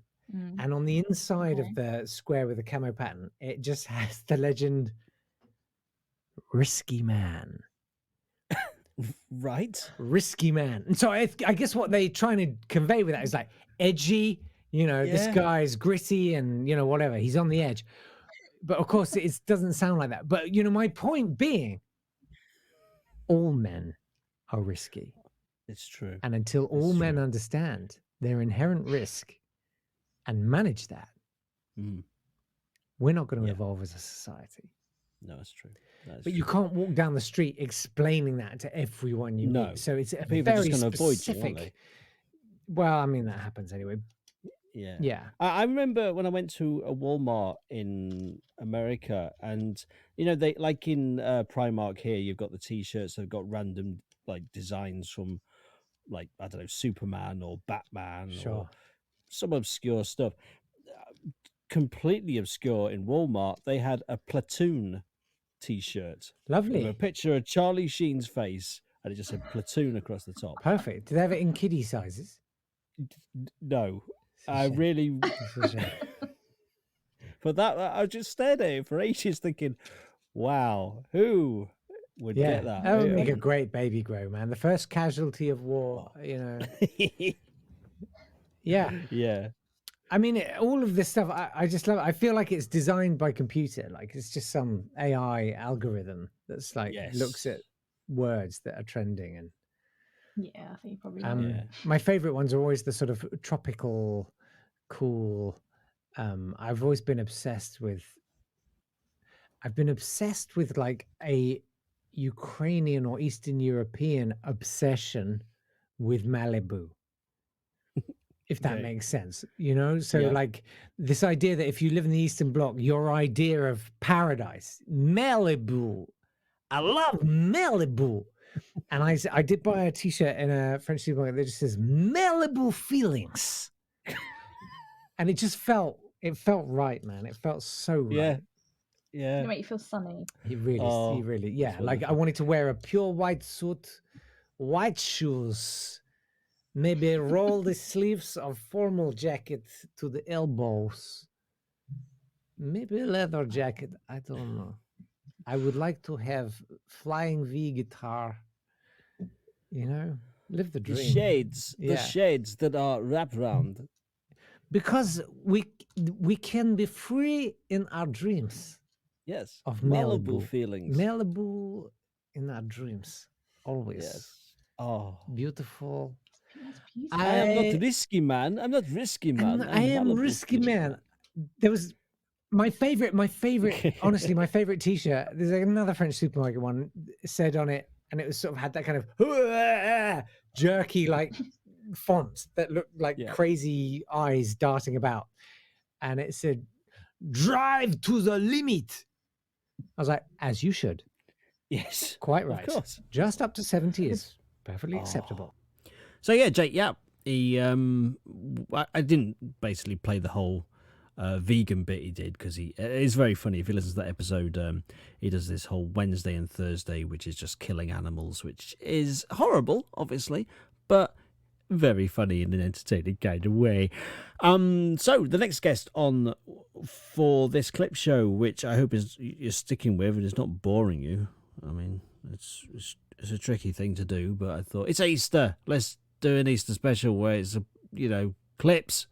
And on the inside of the square with the camo pattern, it just has the legend, Risky Man. Right. Risky Man. And so I guess what they're trying to convey with that is like edgy, you know, this guy's gritty and, you know, whatever. He's on the edge. But of course, it doesn't sound like that. But, you know, my point being, all men are risky. It's true. And until all men understand their inherent risk and manage that, we're not going to evolve as a society. No, it's true. But you can't walk down the street explaining that to everyone you meet. So it's a people very just going to avoid you, specific. aren't they? Well, I mean, that happens anyway. Yeah. I remember when I went to a Walmart in America, and you know, they like in Primark here, you've got the T-shirts that have got random like designs from, like, I don't know, Superman or Batman or some obscure stuff. Completely obscure in Walmart, they had a Platoon T-shirt. Lovely. With a picture of Charlie Sheen's face, and it just said Platoon across the top. Perfect. Do they have it in kiddie sizes? No. I really... But that, I just stared at it for ages thinking, wow, who would get that? That would make a great baby grow, man. The first casualty of war, you know. Yeah. I mean, all of this stuff, I just love it. I feel like it's designed by computer. Like it's just some AI algorithm that's like looks at words that are trending. And I think you probably know. My favorite ones are always the sort of tropical, cool. I've always been obsessed with like a Ukrainian or Eastern European obsession with Malibu. If that makes sense, you know? So like this idea that if you live in the Eastern Bloc, your idea of paradise, Malibu, I love Malibu. And I did buy a T-shirt in a French supermarket that just says Malibu feelings. And it just felt right, man. It felt so right. It make you feel sunny. He really, like I wanted to wear a pure white suit, white shoes, maybe roll the sleeves of formal jacket to the elbows. Maybe a leather jacket. I don't know. I would like to have flying V guitar. You know, live the dream. The shades that are wrapped around. Because we can be free in our dreams. Yes. Of Malibu feelings. Malibu in our dreams. Always. Yes. Oh. Beautiful. I am not risky man. I'm not risky man. I am risky man. There was my favorite, honestly, my favorite T-shirt. There's another French supermarket one said on it, and it was sort of had that kind of jerky like font that looked like crazy eyes darting about, and it said, "Drive to the limit." I was like, as you should. Yes, quite right. Of course, just up to 70 is perfectly acceptable. So yeah, Jake Yapp I didn't basically play the whole vegan bit he did, because it's very funny. If you listen to that episode, he does this whole Wednesday and Thursday, which is just killing animals, which is horrible, obviously, but very funny in an entertaining kind of way. So the next guest on for this clip show, which I hope you're sticking with and is not boring you. I mean, it's a tricky thing to do, but I thought it's Easter. Let's do an Easter special where it's clips.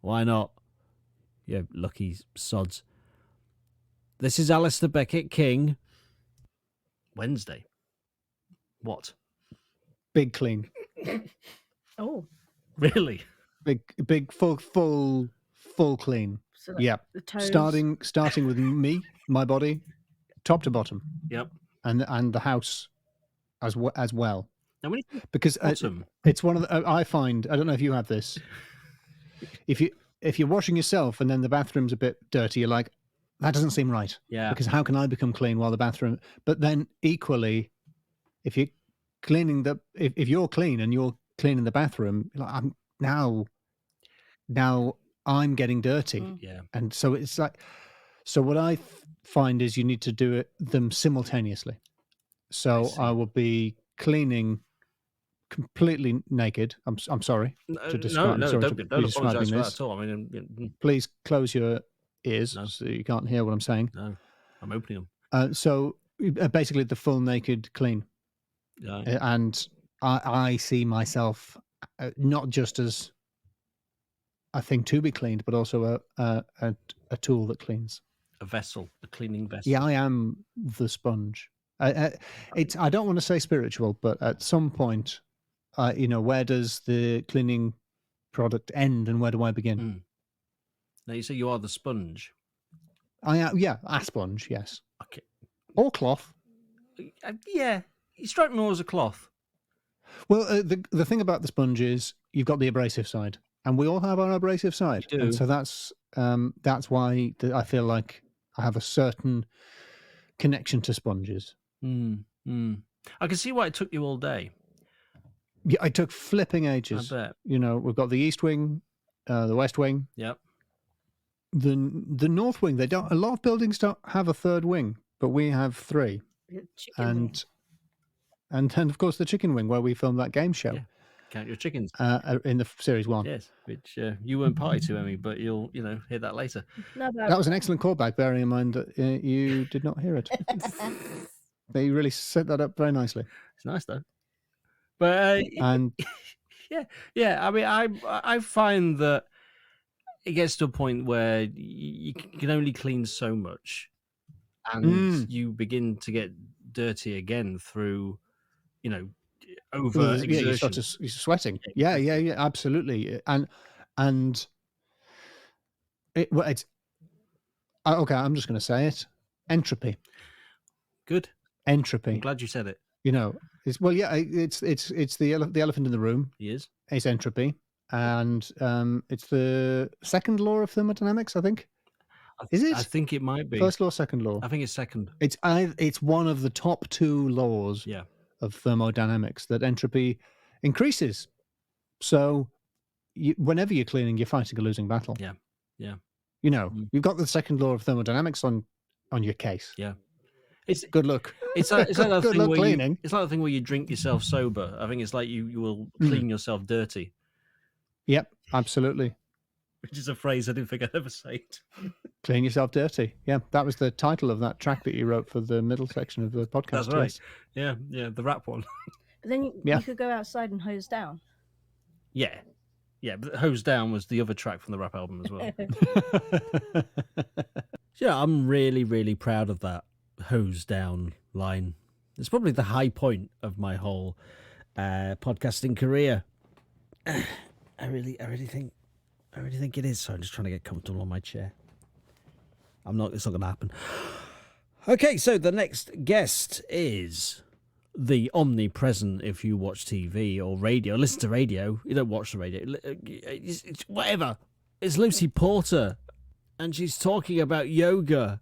Why not? Yeah, lucky sods. This is alasdair-beckett-king. Wednesday. What? Big clean. Oh, really? Big full clean. So like Yep. the toes. Starting with me, my body, top to bottom. Yep. And the house as well. Now, when you because it's one of the, I find, I don't know if you have this. If you're washing yourself and then the bathroom's a bit dirty, you're like, that doesn't seem right. Yeah. Because how can I become clean while the bathroom? But then equally, if you're cleaning if you're clean and you're cleaning the bathroom, like, I'm now I'm getting dirty. Yeah. And so it's like, so what I find is you need to do them simultaneously. So I will be cleaning completely naked. I'm sorry to describe. No, sorry don't to be apologise for describing that this. at all. I mean, Please close your ears so you can't hear what I'm saying. No, I'm opening them. So basically, the full naked clean. Yeah. And I see myself not just as a thing to be cleaned, but also a tool that cleans. A vessel, a cleaning vessel. Yeah, I am the sponge. It's I don't want to say spiritual, but at some point, where does the cleaning product end and where do I begin? Now you say you are the sponge. I am, yeah, a sponge, yes. Okay. Or cloth. Yeah, you strike me more as a cloth. Well, the thing about the sponge is you've got the abrasive side, and we all have our abrasive side, and so that's why I feel like I have a certain connection to sponges. I can see why it took you all day. Yeah, it took flipping ages. I bet. We've got the east wing, the west wing. Yep. The north wing. They don't. A lot of buildings don't have a third wing, but we have three. And then of course the chicken wing where we filmed that game show. Yeah. Count your chickens. In the series 1. Yes, which you weren't party to, Emmy, but you'll hear that later. No, that was an excellent callback, bearing in mind that you did not hear it. They really set that up very nicely. It's nice though. But and yeah. I mean, I find that it gets to a point where you can only clean so much, and you begin to get dirty again through, over exertion. You're sweating. Yeah, absolutely. And it's okay. I'm just going to say it. Entropy. Good. Entropy. I'm glad you said it. It's the elephant in the room. He is. It's entropy, and it's the second law of thermodynamics, I think. Is it? I think it might be first law, second law. I think it's second. It's one of the top 2 laws. Yeah. Of thermodynamics, that entropy increases. So whenever you're cleaning, you're fighting a losing battle. Yeah. You've got the second law of thermodynamics on your case. Yeah. It's good luck. It's like that good thing luck where cleaning. It's like the thing where you drink yourself sober. I think it's like you will clean yourself dirty. Yep, absolutely. Which is a phrase I didn't think I'd ever say it. Clean yourself dirty. Yeah, that was the title of that track that you wrote for the middle section of the podcast. That's right. Yes. Yeah, the rap one. But then you could go outside and hose down. Yeah, but Hose Down was the other track from the rap album as well. Yeah, I'm really, really proud of that Hose Down line. It's probably the high point of my whole podcasting career. I really think it is. So I'm just trying to get comfortable on my chair. It's not going to happen. Okay, so the next guest is the omnipresent, if you watch TV or radio, listen to radio, you don't watch the radio, it's whatever. It's Lucy Porter, and she's talking about yoga.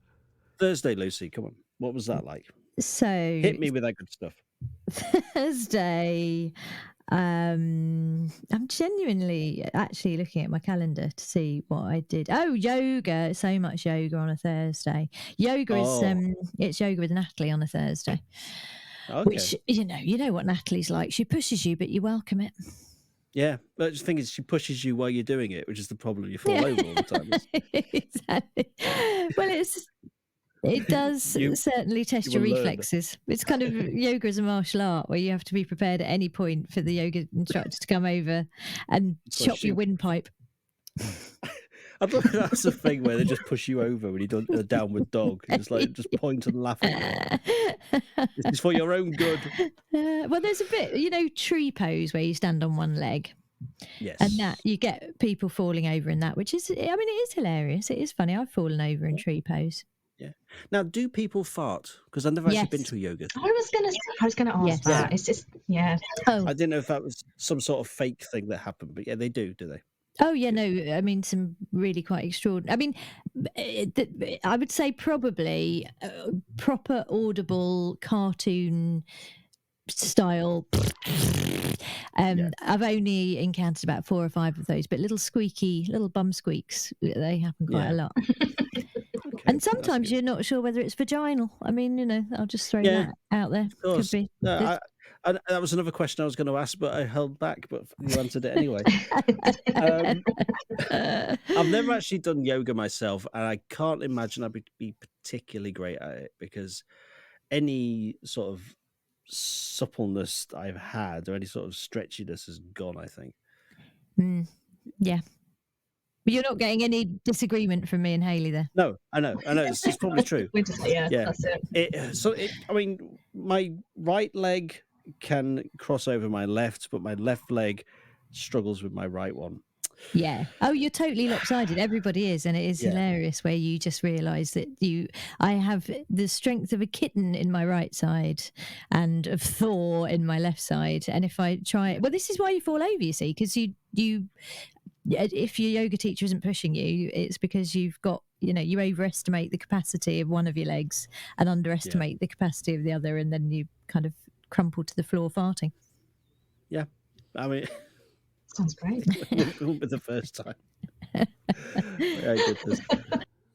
Thursday, Lucy, come on. What was that like? So hit me with that good stuff. Thursday, I'm genuinely actually looking at my calendar to see what I did. Oh, yoga! So much yoga on a Thursday. Yoga is it's yoga with Natalie on a Thursday. Okay. Which you know what Natalie's like. She pushes you, but you welcome it. Yeah, but the thing is, she pushes you while you're doing it, which is the problem. You fall over all the time. Exactly. Well, it does certainly test your reflexes. It's kind of yoga as a martial art where you have to be prepared at any point for the yoga instructor to come over and chop your windpipe. I thought that's the thing where they just push you over when you do a downward dog. It's like just point and laugh at you. This is for your own good. Well, there's a bit, tree pose where you stand on one leg. Yes. And that you get people falling over in that, which is, it is hilarious. It is funny. I've fallen over in tree pose. Yeah. Now, do people fart? Because I've never actually been to a yoga. I was gonna ask that. It's just Oh. I didn't know if that was some sort of fake thing that happened, but yeah, they do they? Oh, yeah, no, I mean, some really quite extraordinary. I mean, I would say probably proper audible cartoon style. I've only encountered about 4 or 5 of those, but little squeaky, little bum squeaks, they happen quite a lot. And sometimes you're not sure whether it's vaginal. I mean, I'll just throw that out there. Could be. No, that was another question I was going to ask, but I held back, but you answered it anyway. I've never actually done yoga myself, and I can't imagine I'd be particularly great at it because any sort of suppleness I've had or any sort of stretchiness is gone, I think. Yeah. But you're not getting any disagreement from me and Hayley there. No, I know. It's probably true. That's it. I mean, my right leg can cross over my left, but my left leg struggles with my right one. Yeah. Oh, you're totally lopsided. Everybody is, and it is hilarious where you just realise that I have the strength of a kitten in my right side and of Thor in my left side. And if I try, well, this is why you fall over, you see, because if your yoga teacher isn't pushing you, it's because you've got, you overestimate the capacity of one of your legs and underestimate the capacity of the other, and then you kind of crumple to the floor farting. Yeah, I mean, sounds great. It won't be the first time.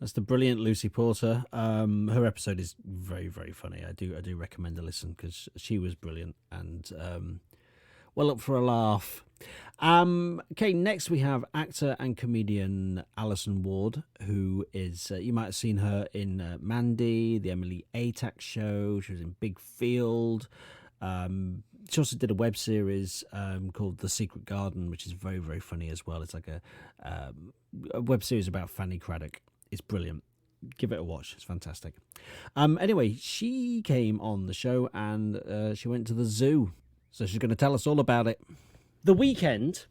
That's the brilliant Lucy Porter. Her episode is very, very funny. I do recommend a listen because she was brilliant and well up for a laugh. Okay, next we have actor and comedian Alison Ward, who is, you might have seen her in Mandy, the Emily Atack show. She was in Big Field. She also did a web series called The Secret Garden, which is very, very funny as well. It's like a web series about Fanny Craddock. It's brilliant. Give it a watch. It's fantastic. Anyway, she came on the show and she went to the zoo. So she's going to tell us all about it. The weekend,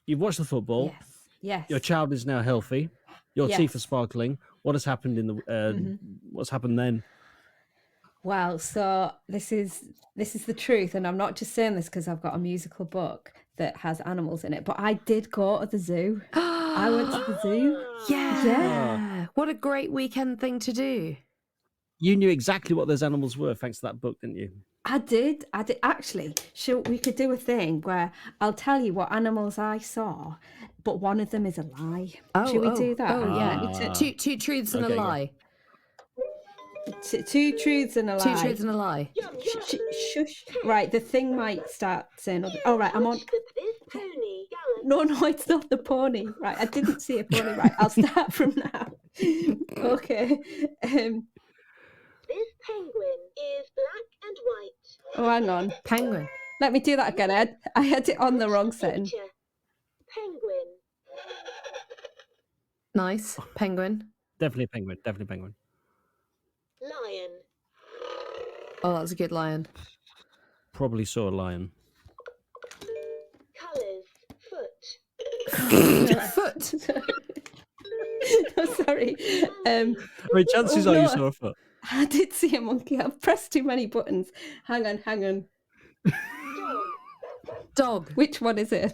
you've watched the football. Yes. Your child is now healthy. Your teeth are sparkling. What has happened in the? What's happened then? Well, so this is the truth, and I'm not just saying this because I've got a musical book that has animals in it. But I did go to the zoo. I went to the zoo. Yeah. What a great weekend thing to do. You knew exactly what those animals were thanks to that book, didn't you? I did. Actually, we could do a thing where I'll tell you what animals I saw, but one of them is a lie. Should we do that? Oh, yeah. Two truths and a lie. Two truths and a lie. Two truths and a lie. Shush. Right, the thing might start saying, oh, right, I'm on. No, it's not the pony. Right, I didn't see a pony. Right, I'll start from now. Okay. This penguin is black and white. Oh, hang on. Penguin. Let me do that again. I had it on the wrong setting. Penguin. Nice. Penguin. Definitely penguin. Lion. Oh, that's a good lion. Probably saw a lion. Colours. Foot. No, sorry. Chances are you saw a foot. I did see a monkey. I've pressed too many buttons. Hang on. Dog. Which one is it?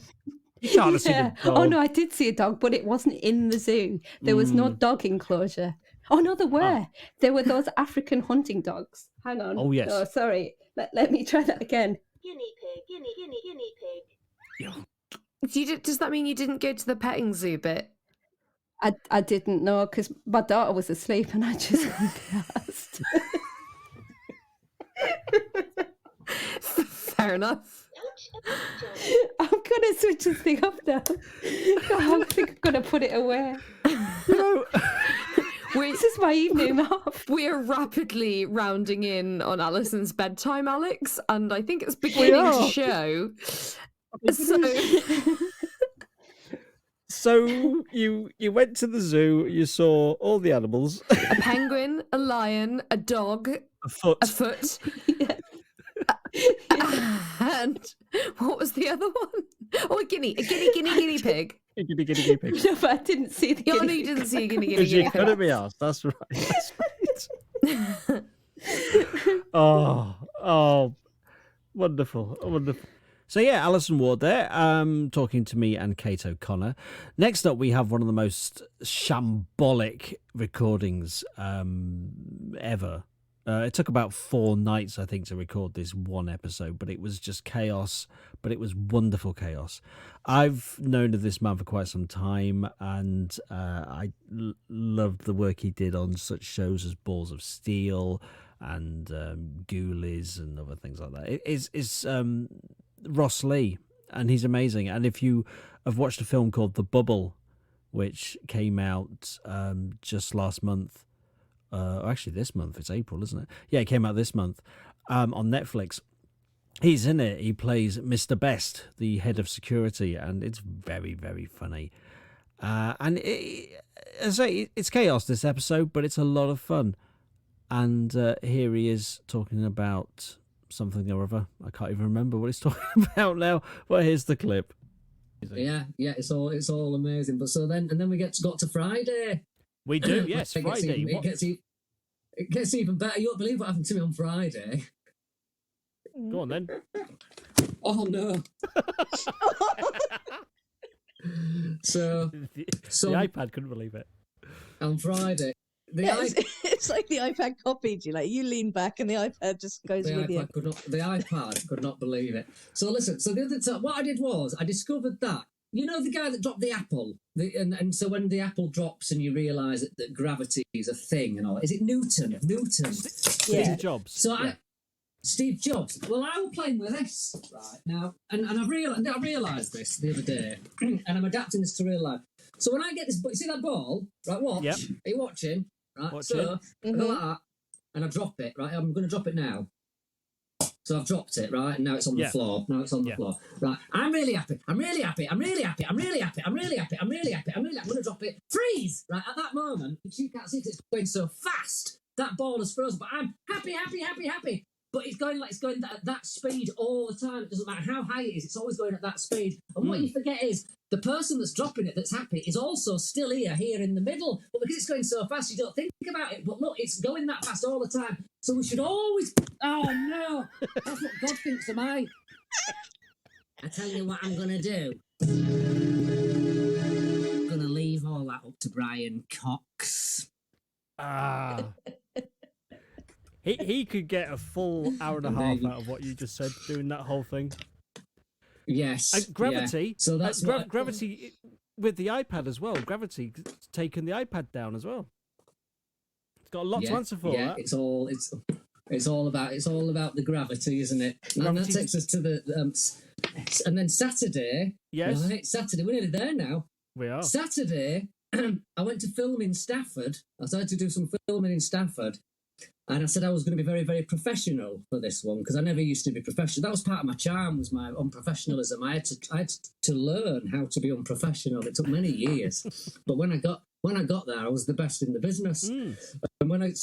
You can't have seen a dog. Oh, no, I did see a dog, but it wasn't in the zoo. There was no dog enclosure. Oh, no, there were. There were those African hunting dogs. Hang on. Oh, yes. Oh, sorry. Let me try that again. Guinea pig. Guinea pig. Does that mean you didn't go to the petting zoo bit? I didn't know because my daughter was asleep and I just went past. Fair enough. I'm gonna switch this thing off now. I think I'm gonna put it away. This is my evening off. We are rapidly rounding in on Alison's bedtime, Alex, and I think it's beginning to show. So you went to the zoo, you saw all the animals. A penguin, a lion, a dog, a foot. And what was the other one? Oh, a guinea pig. A guinea pig. No, but I didn't see the guinea pig. No, you didn't see a guinea Because you pig. couldn't be asked. That's right. Oh, wonderful. So yeah, Alison Ward there, talking to me and Kate O'Connor. Next up, we have one of the most shambolic recordings ever. It took about 4 nights, I think, to record this one episode, but it was just chaos, but it was wonderful chaos. I've known of this man for quite some time, and I loved the work he did on such shows as Balls of Steel and Ghoulies and other things like that. It's Ross Lee, and he's amazing. And if you have watched a film called The Bubble, which came out just last month, actually this month, it's April, isn't it? Yeah, it came out this month on Netflix. He's in it. He plays Mr. Best, the head of security, and it's very, very funny. And as I say, it's chaos this episode, but it's a lot of fun. And here he is talking about something or other. I can't even remember what he's talking about now. Well, here's the clip. Yeah, it's all amazing. But so then we got to Friday. We do, yes, Friday. It gets even better. You won't believe what happened to me on Friday. Go on then. Oh no. So the iPad couldn't believe it. On Friday. It's like the iPad copied you. Like you lean back and the iPad just goes with you. The iPad could not believe it. So listen. So what I did was I discovered that you know the guy that dropped the apple, and so when the apple drops and you realise that gravity is a thing and all. Is it Newton? Steve Jobs. So Steve Jobs. Well, I was playing with this right now, and I realised this the other day, and I'm adapting this to real life. So when I get this, you see that ball? Right, watch. Yep. Are you watching? Right, watching. So I go like that, and I drop it. Right, I'm going to drop it now. So I've dropped it, right, and now it's on the floor. Now it's on the floor. Right, I'm really happy. I'm going to drop it. Freeze! Right, at that moment, which you can't see because it's going so fast, that ball is frozen, but I'm happy. But it's going at that speed all the time. It doesn't matter how high it is, it's always going at that speed. And what you forget is the person that's dropping it, that's happy, is also still here in the middle. But because it's going so fast, you don't think about it. But look, it's going that fast all the time. So we should always... Oh, no. That's what God thinks of me. I tell you what I'm going to do. I'm going to leave all that up to Brian Cox. He could get a full hour and a half out of what you just said, doing that whole thing. Yes. And Gravity. Yeah. So that's Gravity with the iPad as well. Gravity taken the iPad down as well. It's got a lot to answer for. Yeah, that. It's all about the gravity, isn't it? And that takes us to the and then Saturday. Yes. Right, Saturday. We're nearly there now. We are. Saturday. I went to film in Stafford. I started to do some filming in Stafford. And I said I was going to be very, very professional for this one because I never used to be professional. That was part of my charm, was my unprofessionalism. I had to learn how to be unprofessional. It took many years, but when I got there, I was the best in the business. And when I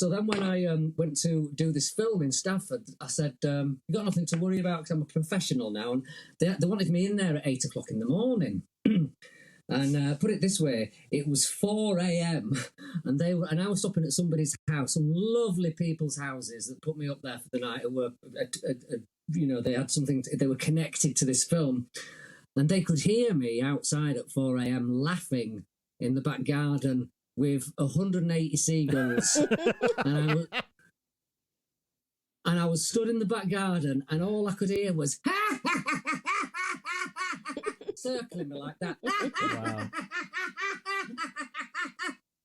went to do this film in Stafford, I said, "You got nothing to worry about because I'm a professional now." And they wanted me in there at 8 o'clock in the morning. And put it this way, it was 4 a.m. and I was stopping at somebody's house, some lovely people's houses that put me up there for the night. Who were, they had something. They were connected to this film, and they could hear me outside at 4 a.m. laughing in the back garden with 180 seagulls. And and I was stood in the back garden, and all I could hear was circling me like that. Wow.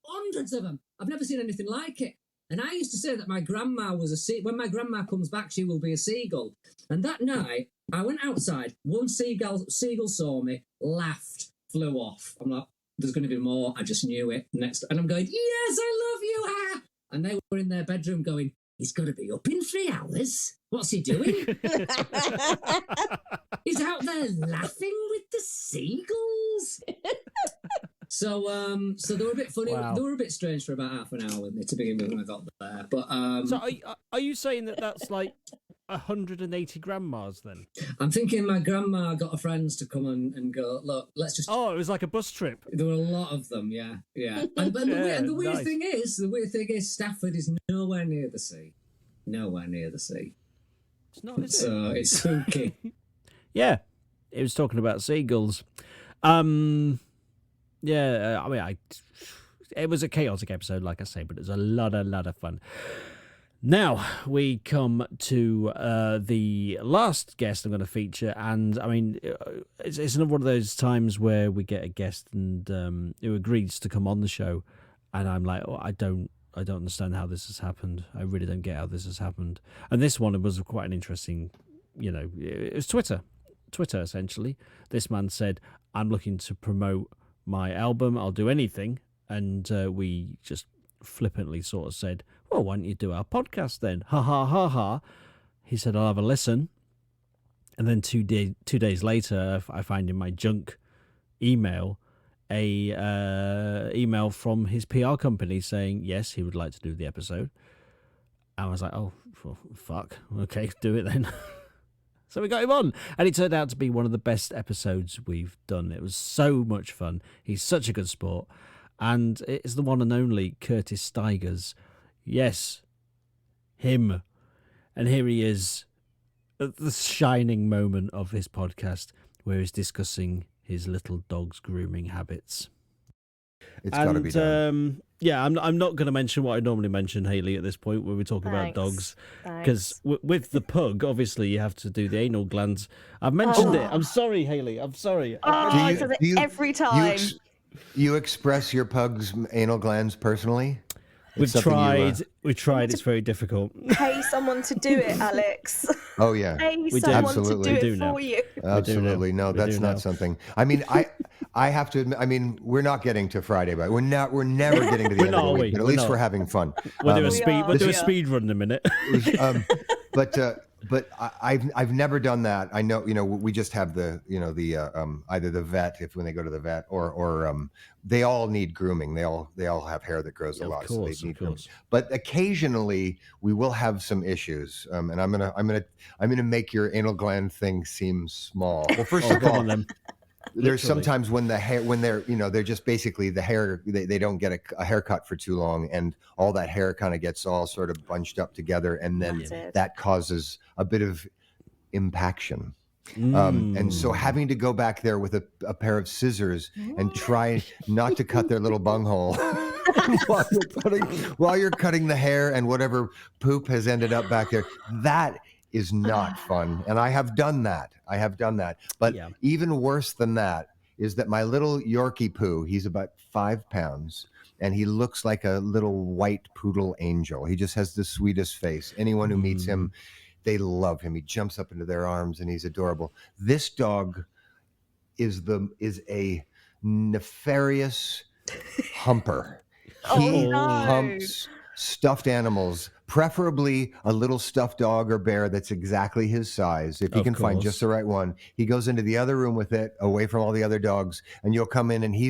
Hundreds of them. I've never seen anything like it. And I used to say that my grandma was when my grandma comes back, she will be a seagull. And that night, I went outside. One seagull saw me, laughed, flew off. I'm like, there's going to be more. I just knew it. And I'm going, yes, I love you. Ah! And they were in their bedroom going, he's got to be up in 3 hours. What's he doing? He's out there laughing with the seagulls. So they were a bit funny. Wow. They were a bit strange for about half an hour with me to begin with when I got there. But so are you saying that that's like 180 grandmas then? I'm thinking my grandma got her friends to come and go, look, let's just... Oh, it was like a bus trip. There were a lot of them, yeah. And the weird thing is, Stafford is nowhere near the sea. Nowhere near the sea. It's not, is it? So it's spooky. Yeah, it was talking about seagulls. Yeah, I mean, it was a chaotic episode, like I say, but it was a lot of fun. Now we come to the last guest I'm going to feature, and I mean, it's another one of those times where we get a guest and who agrees to come on the show, and I'm like, oh, I don't understand how this has happened. I really don't get how this has happened. And this one was quite an interesting, it was Twitter essentially. This man said, "I'm looking to promote my album. I'll do anything," and we just flippantly sort of said, well, why don't you do our podcast then? Ha ha ha ha. He said, I'll have a listen. And then 2 days later, I find in my junk email email from his PR company saying, yes, he would like to do the episode. I was like, oh, well, fuck. Okay, do it then. So we got him on. And it turned out to be one of the best episodes we've done. It was so much fun. He's such a good sport. And it's the one and only Curtis Stigers. Yes, him. And here he is at the shining moment of his podcast where he's discussing his little dog's grooming habits. It's got to be done. Yeah, I'm not going to mention what I normally mention, Hayley, at this point when we talk about dogs. Because with the pug, obviously, you have to do the anal glands. I've mentioned it. I'm sorry, Hayley. I'm sorry. I said it every time. You express your pug's anal glands personally? We've tried. It's very difficult. Pay someone to do it, Alex. Oh yeah, Pay someone to do it for you. Absolutely, no, that's not something. I mean, I have to admit. I mean, we're not getting to Friday, but we're never getting to the end of the week. But at least we're having fun. We'll do a speed run in a minute. But I've never done that. I know, we just have the either the vet when they go to the vet or they all need grooming. They all have hair that grows a lot, so they need grooming. But occasionally we will have some issues. And I'm gonna make your anal gland thing seem small. Well, first of all, there's sometimes when they're just basically the hair, they don't get a haircut for too long, and all that hair kind of gets all sort of bunched up together, and then that causes a bit of impaction. And so having to go back there with a pair of scissors and try not to cut their little bunghole while you're cutting the hair and whatever poop has ended up back there, that is not fun. And I have done that. But even worse than that is that my little Yorkie poo, he's about 5 pounds, and he looks like a little white poodle angel. He just has the sweetest face. Anyone who meets him, they love him. He jumps up into their arms and he's adorable. This dog is a nefarious humper. He humps stuffed animals, preferably a little stuffed dog or bear that's exactly his size. If he can find just the right one, he goes into the other room with it, away from all the other dogs, and you'll come in and he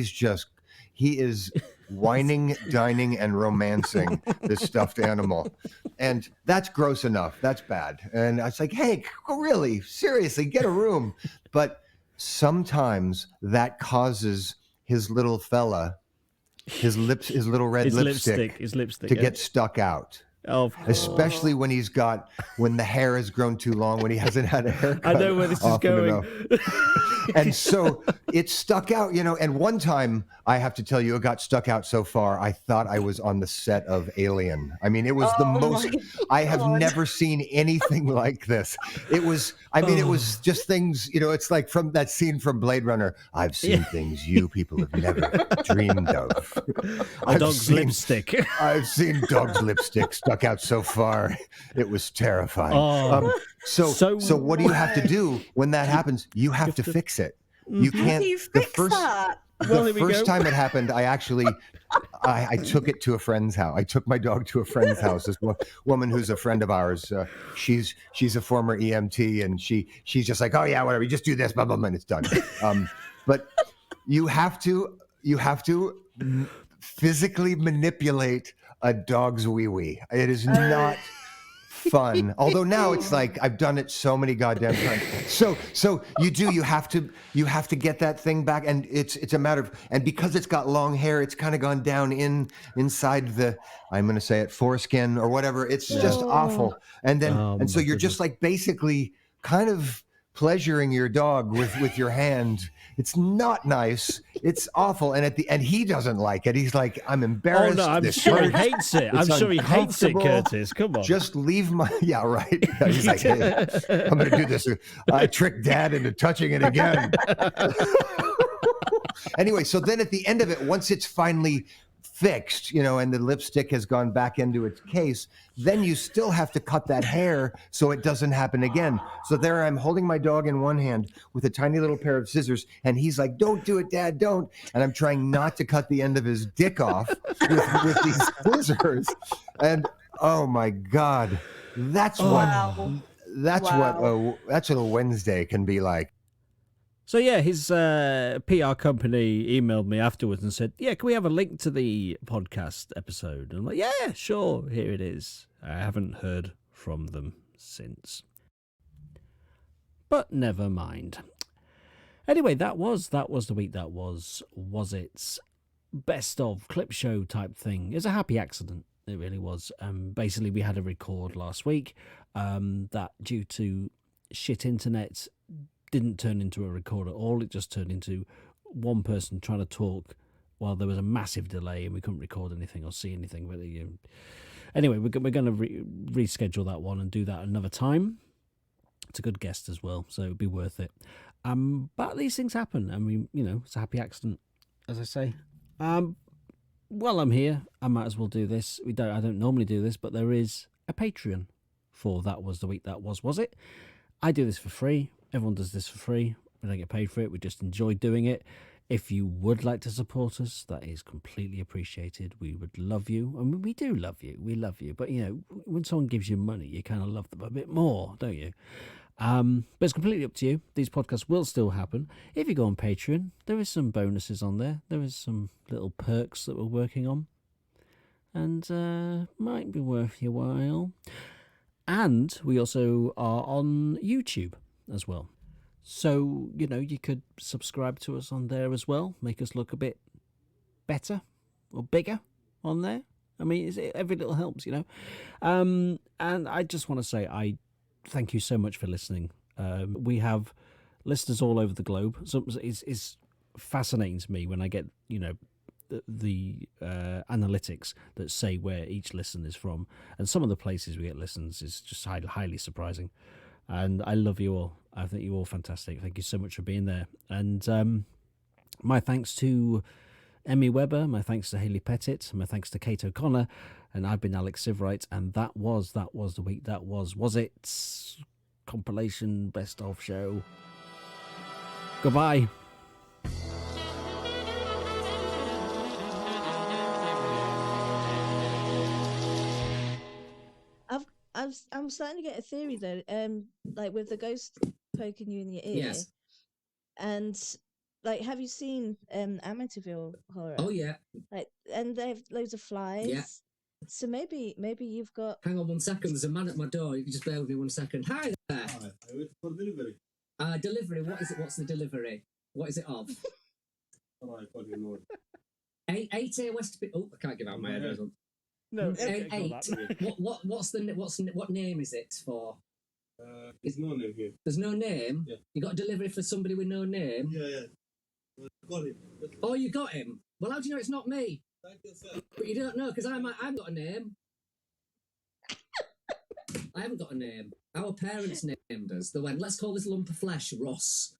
is whining, dining, and romancing this stuffed animal. And that's gross enough. That's bad. And I was like, hey, really? Seriously, get a room. But sometimes that causes his little fella, his little red lipstick to get stuck out. Especially when the hair has grown too long, when he hasn't had a haircut. I know where this is going. And so it stuck out, and one time I have to tell you, it got stuck out so far, I thought I was on the set of Alien. I mean, it was the most, I have never seen anything like this. It was, it was just things, it's like from that scene from Blade Runner. I've seen things you people have never dreamed of. Dog's lipstick. I've seen dog's lipstick stuck out so far. It was terrifying. So what do you have to do when that happens? You have to fix it. You can't. How do you fix that? The first time it happened, I actually, I took it to a friend's house. I took my dog to a friend's house. This woman who's a friend of ours. She's a former EMT, and she's just like, oh yeah, whatever. You just do this, blah blah blah, and it's done. But you have to physically manipulate a dog's wee-wee. It is not fun. Although now it's like I've done it so many goddamn times. So you have to get that thing back, and it's a matter of, and because it's got long hair, it's kind of gone down inside the, I'm going to say it, foreskin or whatever. It's just awful. And then and so you're just like basically kind of pleasuring your dog with your hand. It's not nice. It's awful. And and he doesn't like it. He's like, I'm embarrassed. Oh no, I'm sure he hates it. I'm sure he hates it, Curtis. Come on. Just leave my, yeah, right. He's like, hey, I'm going to do this. I tricked Dad into touching it again. Anyway, so then at the end of it, once it's finally fixed, and the lipstick has gone back into its case, then you still have to cut that hair so it doesn't happen again. So there I'm holding my dog in one hand with a tiny little pair of scissors, and he's like, don't do it, Dad, don't. And I'm trying not to cut the end of his dick off with these scissors. And oh my God, that's what a Wednesday can be like. So yeah, his PR company emailed me afterwards and said, yeah, can we have a link to the podcast episode? And I'm like, yeah, sure, here it is. I haven't heard from them since. But never mind. Anyway, that was the week that was its best of clip show type thing. It's a happy accident. It really was. Basically, we had a record last week that due to shit internet didn't turn into a record at all. It just turned into one person trying to talk while there was a massive delay and we couldn't record anything or see anything. But anyway, we're going to reschedule that one and do that another time. It's a good guest as well, so it'd be worth it. But these things happen. I mean, it's a happy accident, as I say. While I'm here, I might as well do this. I don't normally do this, but there is a Patreon for That Was the Week That Was it? I do this for free. Everyone does this for free. We don't get paid for it. We just enjoy doing it. If you would like to support us, that is completely appreciated. We would love you. I mean, we do love you. We love you. But, when someone gives you money, you kind of love them a bit more, don't you? But it's completely up to you. These podcasts will still happen. If you go on Patreon, there is some bonuses on there. There is some little perks that we're working on. And might be worth your while. And we also are on YouTube as well. So, you could subscribe to us on there as well. Make us look a bit better or bigger on there. I mean, every little helps, And I just want to say I thank you so much for listening. We have listeners all over the globe. So it's fascinating to me when I get, the analytics that say where each listen is from. And some of the places we get listens is just highly surprising. And I love you all. I think you're all fantastic. Thank you so much for being there. And my thanks to Emmy Webber, my thanks to Hayley Pettitt, my thanks to Kate O'Connor, and I've been Alex Sievewright, and that was the week that was it? Compilation best of show. Goodbye. I'm starting to get a theory though, like with the ghost poking you in your ear. Yes. And like, have you seen Amityville Horror? Oh yeah. Like, and they have loads of flies. Yeah. So maybe you've got. Hang on 1 second. There's a man at my door. You can just bear with me 1 second. Hi there. Hi. I wait for delivery. Delivery. What is it? What's the delivery? What is it of? Oh, I thought you know. 8A West. Oh, I can't give out my address. No, okay, 8. What name is it for? There's no name here. There's no name? Yeah. You got a delivery for somebody with no name? Yeah. Oh, you got him? Well, how do you know it's not me? But you don't know, because I've got a name. I haven't got a name. Our parents named us. They went, let's call this lump of flesh Ross.